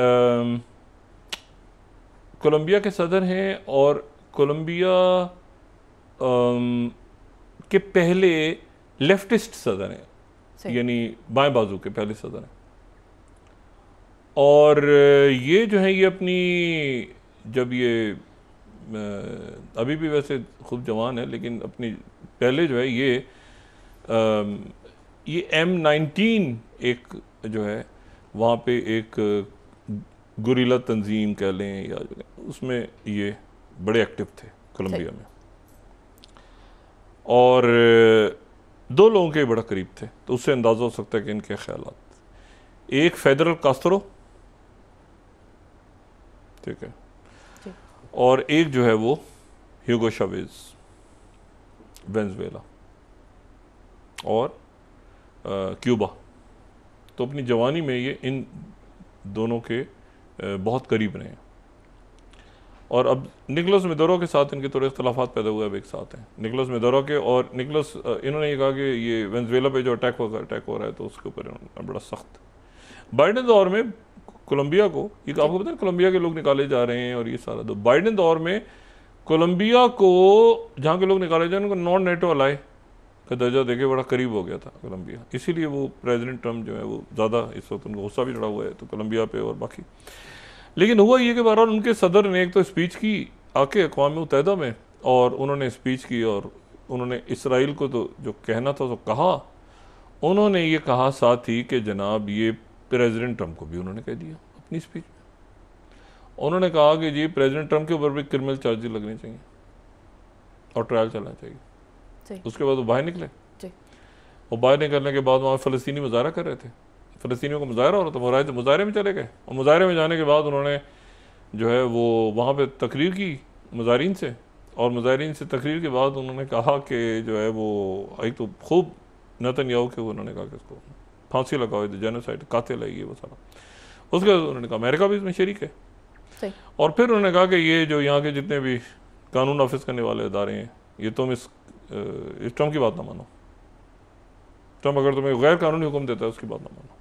कोलंबिया के सदर हैं और कोलंबिया के पहले लेफ्टिस्ट सदर हैं, यानी बाएं बाजू के पहले सदर हैं। और ये जो है ये अपनी जब ये अभी भी वैसे खूब जवान है लेकिन अपनी पहले जो है ये M19 एक जो है वहाँ पे एक गुरिल्ला तंजीम कह लें या जो उसमें ये बड़े एक्टिव थे कोलंबिया में, और दो लोगों के बड़ा करीब थे। तो उससे अंदाज़ा हो सकता है कि इनके ख्यालात, एक फेडरल कास्त्रो, ठीक है, और एक जो है वो ह्यूगो चावेज वेनेजुएला और क्यूबा। तो अपनी जवानी में ये इन दोनों के बहुत करीब रहे हैं। और अब निकोलस मेडोरो के साथ इनके थोड़े इख्तलाफात पैदा हुए अब एक साथ हैं निकोलस मेडोरो के। और निकोलस इन्होंने ये कहा कि ये वेनेजुएला पे जो अटैक हो रहा है तो उसके ऊपर इन्होंने बड़ा सख्त। बाइडेन दौर में कोलंबिया को, ये आपको पता है कोलंबिया के लोग निकाले जा रहे हैं और ये सारा। तो बाइडेन दौर में कोलंबिया को जहाँ के लोग निकाले जाए उनको नॉन नेटो अलाय का दर्जा देके बड़ा करीब हो गया था कोलंबिया। इसीलिए वो प्रेसिडेंट ट्रम्प जो है वो ज़्यादा इस वक्त उनको गुस्सा भी चढ़ा हुआ है तो कोलंबिया पे और बाकी। लेकिन हुआ ये कि बहरहाल उनके सदर ने एक तो स्पीच की आके अक़वाम मुत्तहिदा में, और उन्होंने स्पीच की और उन्होंने इसराइल को तो जो कहना था तो कहा। उन्होंने ये कहा साथ ही कि जनाब ये प्रेसिडेंट ट्रम्प को भी उन्होंने कह दिया अपनी स्पीच में। उन्होंने कहा कि जी प्रेसिडेंट ट्रम्प के ऊपर भी क्रिमिनल चार्जेस लगने चाहिए और ट्रायल चलना चाहिए। उसके बाद वो बाहर निकले और बाहर निकलने के बाद वहाँ फ़लस्तीनी मुजाहरा कर रहे थे, फ़लस्तीनियों को मुजाहरा हो रहा था, मुजाहरे में चले गए। और मुजाहरे में जाने के बाद उन्होंने जो है वो वहाँ पे तकरीर की मुजाहरीन से, और मुजाहरीन से तकरीर के बाद उन्होंने कहा कि जो है वो एक तो खूब नेतन्याहू के उन्होंने कहा कि इसको फांसी लगाओ, जेनोसाइड, कातिल है ये वो सारा। उसके बाद उन्होंने कहा अमेरिका भी इसमें शरीक है। और फिर उन्होंने कहा कि ये जो यहाँ के जितने भी कानून नाफिज करने वाले इदारे हैं ये तुम इस ट्रम्प की बात ना मानो। ट्रम्प अगर तुम्हें गैर कानूनी हुक्म देता है उसकी बात ना मानो।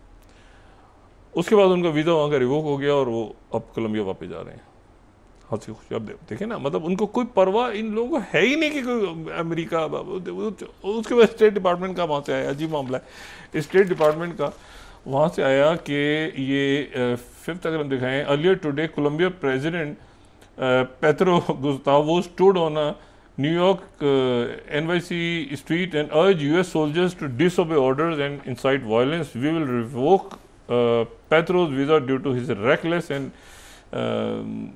उसके बाद उनका वीज़ा वहाँ का रिवोक हो गया और वो अब कोलंबिया वापस जा रहे हैं हंसी खुशी। अब देखें ना, मतलब उनको कोई परवाह इन लोगों को है ही नहीं कि कोई अमेरिका। उसके बाद स्टेट डिपार्टमेंट का वहाँ से आया, अजीब मामला है, स्टेट डिपार्टमेंट का वहाँ से आया कि ये 5th अगर हम दिखाएं, earlier today Colombia president Petro Gustavo stood on a New York NYC street and urge US soldiers to disobey orders and incite violence. We will revoke Petro's visa due to his reckless and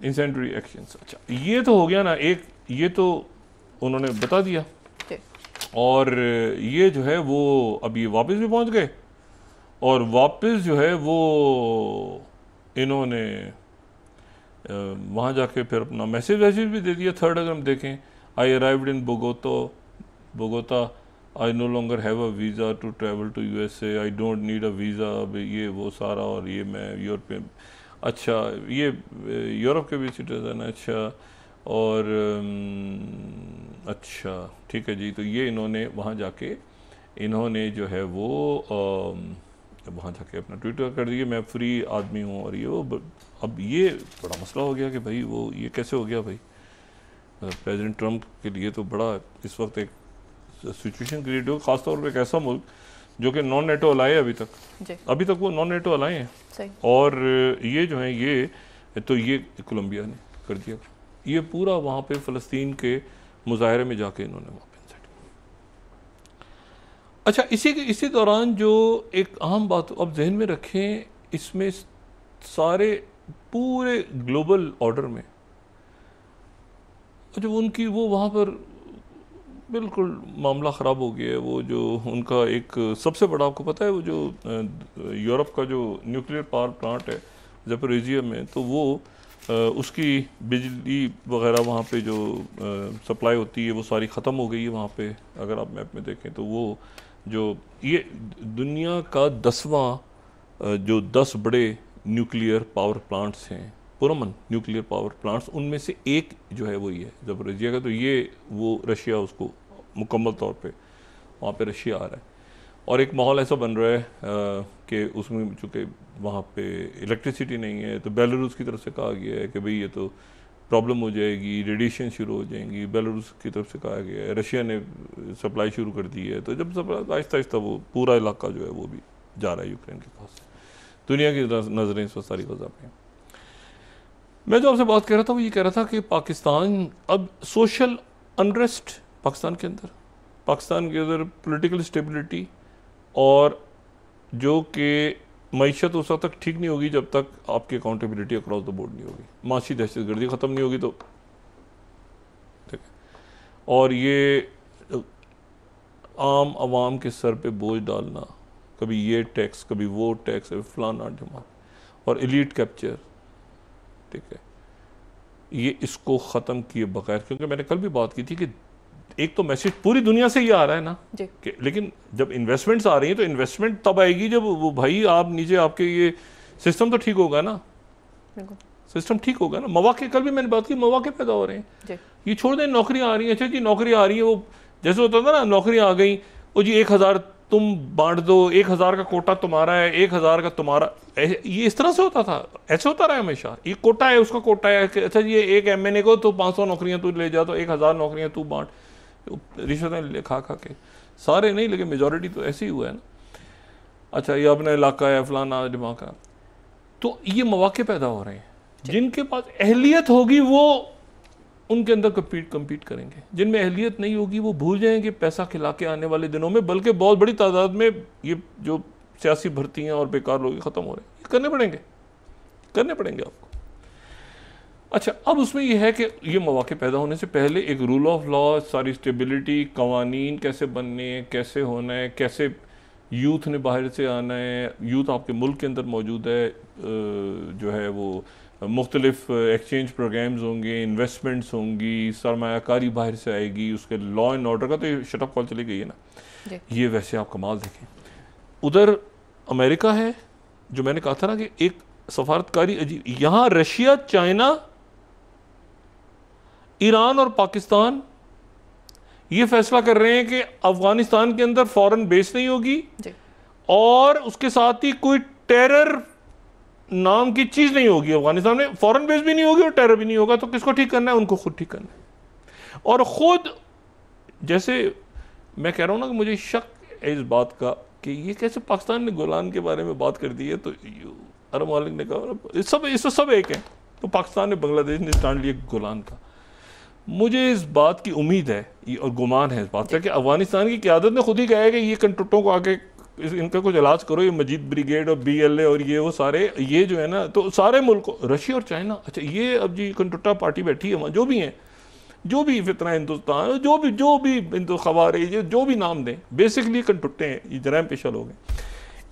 incendiary actions। अच्छा, ये तो हो गया ना एक, ये तो उन्होंने बता दिया। और ये जो है वो अब ये वापस भी पहुंच गए और वापस जो है वो इन्होंने वहाँ जाके फिर अपना मैसेज भी दे दिया। 3rd अगर हम देखें, I arrived in Bogota. I no longer have a visa to travel to USA. I don't need a visa। ये वो सारा, और ये मैं यूरोपियन, अच्छा ये यूरोप के भी सिटीजन है, अच्छा, और अच्छा ठीक है जी। तो ये इन्होंने वहाँ जाके इन्होंने जो है वो वहाँ जाके अपना ट्वीट कर दिया, मैं फ्री आदमी हूँ और ये वो। अब ये बड़ा मसला हो गया कि भाई वो ये कैसे हो गया भाई। प्रेसिडेंट ट्रम्प के लिए तो बड़ा इस वक्त एक सिचुएशन क्रिएट हो, खासतौर पर एक ऐसा मुल्क जो कि नॉन नेटो अलाए अभी तक वो नॉन नेटो अलाए हैं। और ये जो है ये तो ये कोलंबिया ने कर दिया, ये पूरा वहाँ पे फ़लस्तीन के मुजाहरे में जाके इन्होंने वहाँ पे सेट। अच्छा, इसी दौरान जो एक अहम बात अब जहन में रखें, इसमें सारे पूरे ग्लोबल ऑर्डर में। जब उनकी वो वहाँ पर बिल्कुल मामला ख़राब हो गया है। वो जो उनका एक सबसे बड़ा, आपको पता है वो जो यूरोप का जो न्यूक्लियर पावर प्लांट है ज़ैपोरिज़िया में, तो वो उसकी बिजली वगैरह वहाँ पे जो सप्लाई होती है वो सारी ख़त्म हो गई है वहाँ पे। अगर आप मैप में देखें तो वो जो ये दुनिया का 10वां जो 10 बड़े न्यूक्लियर पावर प्लांट्स हैं, पुरमन न्यूक्लियर पावर प्लांट्स, उनमें से एक जो है वो ये ज़ैपोरिज़िया का। तो ये वो रशिया उसको मुकम्मल तौर पे वहाँ पे रशिया आ रहा है। और एक माहौल ऐसा बन रहा है कि उसमें चूँकि वहाँ पे इलेक्ट्रिसिटी नहीं है, तो बेलारूस की तरफ से कहा गया है कि भाई ये तो प्रॉब्लम हो जाएगी, रेडिएशन शुरू हो जाएंगी। बेलारूस की तरफ से कहा गया है, रशिया ने सप्लाई शुरू कर दी है। तो जब सप्लाई आहिस्ता आहिस्ता वो पूरा इलाका जो है वो भी जा रहा है यूक्रेन के पास। दुनिया की नज़रें इस वक्त सारी गज़ा पे हैं। मैं जो आपसे बात कर रहा था वो ये कह रहा था कि पाकिस्तान अब सोशल अनरेस्ट पाकिस्तान के अंदर पॉलिटिकल स्टेबिलिटी, और जो कि मईशत उस वक्त तक ठीक नहीं होगी जब तक आपकी अकाउंटेबिलिटी अक्रॉस द बोर्ड नहीं होगी, माशी दहशतगर्दी ख़त्म नहीं होगी। तो ठीक है, और ये आम आवाम के सर पे बोझ डालना, कभी ये टैक्स कभी वो टैक्स, कभी फलाना डिमांड, और एलीट कैप्चर, ठीक है, ये इसको ख़त्म किए बगैर, क्योंकि मैंने कल भी बात की थी कि एक तो मैसेज पूरी दुनिया से ये आ रहा है ना कि, लेकिन जब इन्वेस्टमेंट्स आ रही हैं तो इन्वेस्टमेंट तब आएगी जब वो भाई आप नीचे आपके ये सिस्टम तो ठीक होगा ना, सिस्टम ठीक होगा ना। मौके, कल भी मैंने बात की, मौके पैदा हो रहे हैं। ये छोड़ दें, नौकरियां आ रही हैं, अच्छा जी नौकरी आ रही है, वो जैसे होता था ना, नौकरियां आ गई, वो जी 1000 तुम बांट दो, 1000 का कोटा तुम्हारा है, 1000 का तुम्हारा, ये इस तरह से होता था, ऐसे होता रहा हमेशा। ये कोटा है, उसका कोटा है, अच्छा जी एक MNA को तो 500 नौकरियां तू ले जा, तो 1000 नौकरियां तू बांट, रिश्वतें खा के, सारे नहीं लेकिन मेजॉरिटी तो ऐसे ही हुआ है ना। अच्छा ये अपना इलाका है, फलाना दिमाग का, तो ये मौके पैदा हो रहे हैं। जिनके पास अहलियत होगी वो उनके अंदर कम्पीट करेंगे, जिनमें अहलियत नहीं होगी वो भूल जाएंगे पैसा खिला के आने वाले दिनों में। बल्कि बहुत बड़ी तादाद में ये जो सियासी भर्तियाँ और बेकार लोग ख़त्म हो रहे हैं, करने पड़ेंगे आपको। अच्छा, अब उसमें यह है कि ये मौके पैदा होने से पहले एक रूल ऑफ लॉ, सारी स्टेबिलिटी, कवानीन कैसे बनने हैं, कैसे होना है, कैसे यूथ ने बाहर से आना है, यूथ आपके मुल्क के अंदर मौजूद है, जो है वो मुख्तलिफ एक्सचेंज प्रोग्राम्स होंगे, इन्वेस्टमेंट्स होंगी, सरमायाकारी बाहर से आएगी, उसके लॉ एंड ऑर्डर का तो ये शटअप कॉल चली गई है ना। ये वैसे आप कमाल देखें, उधर अमेरिका है, जो मैंने कहा था ना कि एक सफारतकारी अजीब, यहाँ रशिया, चाइना, ईरान और पाकिस्तान ये फैसला कर रहे हैं कि अफगानिस्तान के अंदर फॉरेन बेस नहीं होगी और उसके साथ ही कोई टेरर नाम की चीज नहीं होगी। अफगानिस्तान में फॉरेन बेस भी नहीं होगी और टेरर भी नहीं होगा। तो किसको ठीक करना है? उनको खुद ठीक करना है। और खुद, जैसे मैं कह रहा हूं ना कि मुझे शक है इस बात का कि ये कैसे पाकिस्तान ने गोलान के बारे में बात कर दी है। तो अरब मालिक ने कहा इस सब एक है, तो पाकिस्तान ने, बांग्लादेश ने स्टैंड लिया गोलान का। मुझे इस बात की उम्मीद है और गुमान है इस बात का कि अफगानिस्तान की क़यादत ने खुद ही कहा है कि ये कंटुटों को आके इनका कुछ इलाज करो, ये मजीद ब्रिगेड और BLA और ये वो सारे, ये जो है ना, तो सारे मुल्क, रशिया और चाइना, अच्छा ये अब जी कंटुटा पार्टी बैठी है वहाँ, जो भी हैं, जो भी फितना हिंदुस्तान, जो भी हिंदू खवारे, जो भी नाम दें, बेसिकली कंटुटे हैं, ये जराइम पेशा लोग हैं।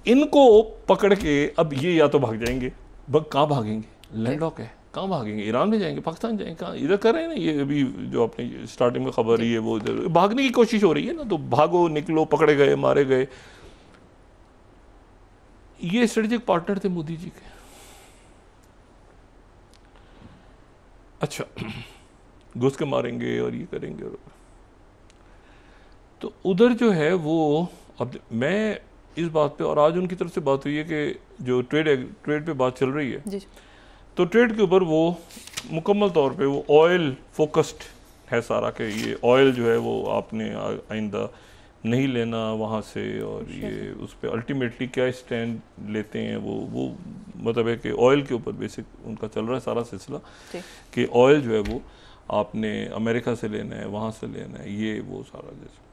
इनको पकड़ के अब ये या तो भाग जाएंगे, कहाँ भागेंगे? लैंडलॉक है, कहाँ भागेंगे? ईरान में जाएंगे, पाकिस्तान जाएंगे, कहाँ? इधर कर रहे हैं ना, ये अभी जो आपने स्टार्टिंग में खबर रही है, वो इधर भागने की कोशिश हो रही है ना। तो भागो, निकलो, पकड़े गए, मारे गए। ये स्ट्रेटेजिक पार्टनर थे मोदी जी के। अच्छा, घुस के मारेंगे और ये करेंगे। तो उधर जो है वो, अब मैं इस बात पे, और आज उनकी तरफ से बात हुई है कि जो ट्रेड पे बात चल रही है जी। तो ट्रेड के ऊपर वो मुकम्मल तौर पे वो ऑयल फोकस्ड है सारा, कि ये ऑयल जो है वो आपने आइंदा नहीं लेना वहाँ से, और ये उस पर अल्टीमेटली क्या स्टैंड लेते हैं वो मतलब है कि ऑयल के ऊपर बेसिक उनका चल रहा है सारा सिलसिला, कि ऑयल जो है वो आपने अमेरिका से लेना है, वहाँ से लेना है, ये वो सारा। जैसे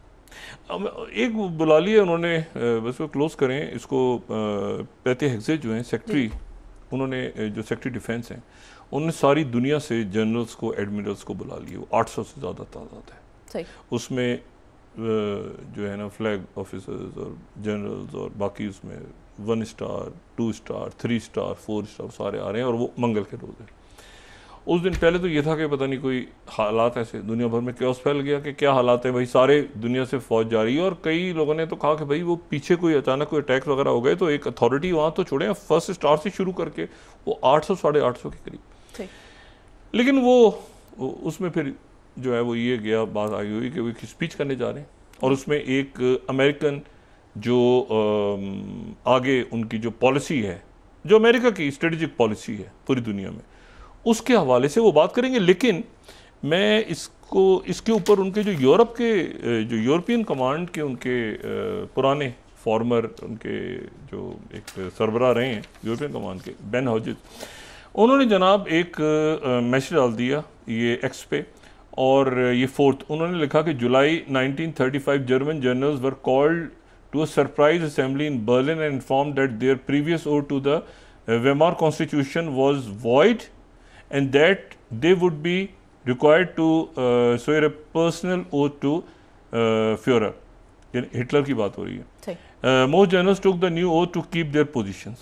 एक बुला लिया उन्होंने, बस वो क्लोज करें इसको, पैते हेक्से जो हैं सेक्रेटरी उन्होंने जो सेक्रेटरी डिफेंस हैं उन्होंने सारी दुनिया से जनरल्स को, एडमिरल्स को बुला लिया। वो 800 से ज़्यादा तादाद है। सही। उसमें जो है ना फ्लैग ऑफिसर्स और जनरल्स और बाकी उसमें 1 स्टार, 2 स्टार, 3 स्टार, 4 स्टार सारे आ रहे हैं और वो मंगल के रोज़ है। उस दिन पहले तो ये था कि पता नहीं कोई हालात ऐसे दुनिया भर में क्योस फैल गया कि क्या हालात है भाई, सारे दुनिया से फौज जा रही है। और कई लोगों ने तो कहा कि भाई वो पीछे कोई अचानक कोई अटैक वगैरह हो गए तो एक अथॉरिटी वहाँ तो छोड़े 1 स्टार से शुरू करके वो 800 साढ़े 800 के करीब। लेकिन वो उसमें फिर जो है वो ये गया बात आई हुई कि वो एक स्पीच करने जा रहे हैं और उसमें एक अमेरिकन जो आगे उनकी जो पॉलिसी है, जो अमेरिका की स्ट्रेटेजिक पॉलिसी है पूरी दुनिया में, उसके हवाले से वो बात करेंगे। लेकिन मैं इसके ऊपर उनके जो यूरोप के जो यूरोपियन कमांड के उनके पुराने फॉर्मर उनके जो एक सरबराह रहे हैं यूरोपियन कमांड के, बेन हॉजेस, उन्होंने जनाब एक मैसेज डाल दिया ये एक्स पे और ये 4th उन्होंने लिखा कि July 1935 German generals were called to a surprise assembly in Berlin and informed that their previous oath to the Weimar constitution was void and that they would be required to swear a personal oath to Führer. यानी Hitler की बात हो रही है। Most generals took the new oath to keep their positions.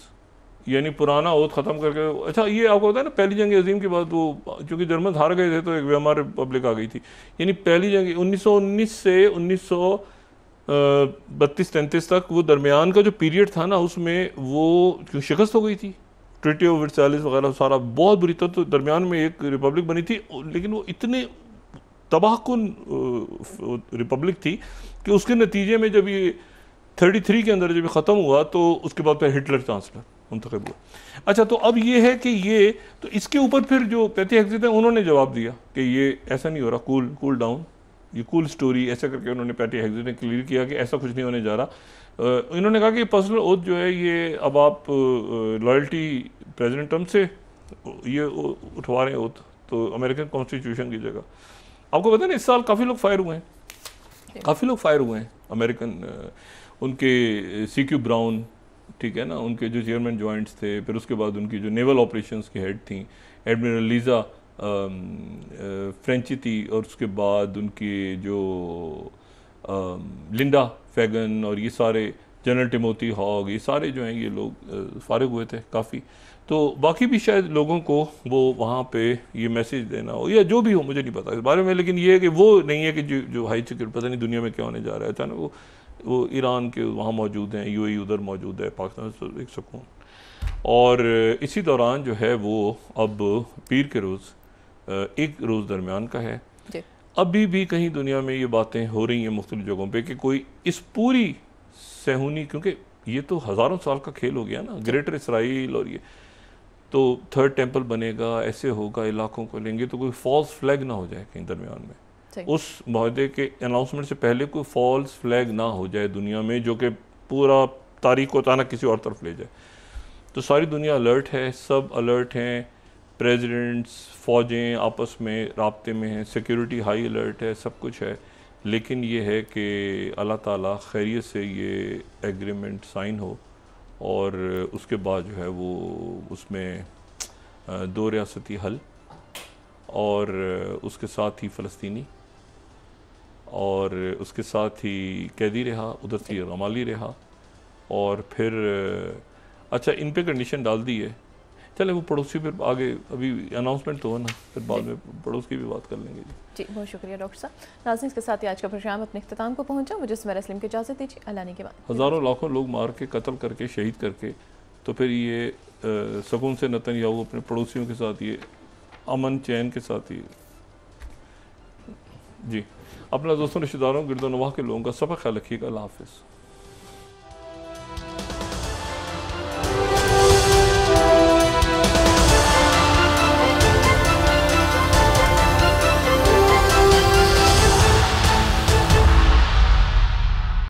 यानी पुराना oath ख़त्म करके, अच्छा ये आपको होता है ना पहली जंग अजीम के बाद वो चूँकि जर्मन हार गए थे तो एक वेमार रिपब्लिक आ गई थी। यानी पहली जंग 1919 से 1932-33 तक वो दरमियान का जो पीरियड था ना उसमें वो शिकस्त हो गई थी। ट्रीटी ऑफ वर्साइल्स वगैरह सारा बहुत बुरी तरह, तो दरमियान में एक रिपब्लिक बनी थी लेकिन वो इतने तबाहकुन रिपब्लिक थी कि उसके नतीजे में जब ये 33 के अंदर जब ख़त्म हुआ तो उसके बाद फिर हिटलर चांसलर मुंतखब हुआ। अच्छा तो अब ये है कि ये तो इसके ऊपर फिर जो पैटी हेग्जिट है उन्होंने जवाब दिया कि ये ऐसा नहीं हो रहा, कूल डाउन, ये कूल स्टोरी, ऐसा करके उन्होंने पैटी हेग्जिट ने क्लियर किया कि ऐसा कुछ नहीं होने जा रहा। इन्होंने कहा कि पर्सनल ओथ जो है ये अब आप लॉयल्टी प्रेसिडेंट ट्रम्प से ये उठवा रहे हैं ओथ, तो अमेरिकन कॉन्स्टिट्यूशन की जगह। आपको पता है ना इस साल काफ़ी लोग फायर हुए हैं, अमेरिकन उनके CQ ब्राउन, ठीक है ना, उनके जो चेयरमैन जॉइंट्स थे, फिर उसके बाद उनकी जो नेवल ऑपरेशंस की हेड थी एडमिरल लीजा फ्रेंची थी, और उसके बाद उनकी जो लिंडा फैगन और ये सारे जनरल टिमोथी हॉग, ये सारे जो हैं ये लोग फारिग हुए थे काफ़ी। तो बाकी भी शायद लोगों को वो वहाँ पे ये मैसेज देना हो या जो भी हो, मुझे नहीं पता इस बारे में, लेकिन ये है कि वो नहीं है कि जो हाई सिक्योरिटी पता नहीं दुनिया में क्या होने जा रहा है। अचानक वो ईरान के वहाँ मौजूद हैं, UAE उधर मौजूद है, पाकिस्तान से एक सुकून। और इसी दौरान जो है वो अब पीर के रोज़ एक रोज़ दरमियान का है। अभी भी कहीं दुनिया में ये बातें हो रही हैं मुख्तलिफ जगहों पे कि कोई इस पूरी सहूनी, क्योंकि ये तो हज़ारों साल का खेल हो गया ना, ग्रेटर इसराइल, और ये तो 3rd टेम्पल बनेगा, ऐसे होगा, इलाकों को लेंगे, तो कोई फॉल्स फ्लैग ना हो जाए कहीं दरमियान में, उस माहदे के अनाउंसमेंट से पहले कोई फॉल्स फ्लैग ना हो जाए दुनिया में जो कि पूरा तारीख को अचानक किसी और तरफ ले जाए। तो सारी दुनिया अलर्ट है, सब अलर्ट हैं, प्रेसिडेंट्स, फ़ौजें आपस में राब्ते में हैं, सिक्योरिटी हाई अलर्ट है, सब कुछ है। लेकिन ये है कि अल्लाह ताला खैरियत से ये एग्रीमेंट साइन हो और उसके बाद जो है वो उसमें 2 रियासती हल और उसके साथ ही फ़लस्तीनी और उसके साथ ही कैदी रहा, उधर से रमाली रहा, और फिर अच्छा इन पे कंडीशन डाल दी है। चले वो पड़ोसी फिर आगे अभी अनाउंसमेंट तो हो ना, फिर बाद में पड़ोस की भी बात कर लेंगे। जी बहुत शुक्रिया डॉक्टर साहब। नाज़रीन इसके साथ ही आज का प्रोग्राम अपने इख्तिताम को पहुंचा। मुझे सुमेरा सलीम की इजाज़त दीजिए। अल्लाह ने के बाद हज़ारों लाखों लोग मार के कत्ल करके शहीद करके तो फिर ये सुकून से नेतन्याहू अपने पड़ोसियों के साथ ये अमन चैन के साथ ही जी अपना दोस्तों रिश्तेदारों गिरदोनवाह के लोगों का सब ख्याल रखिएगा। अल्लाह हाफ़िज़।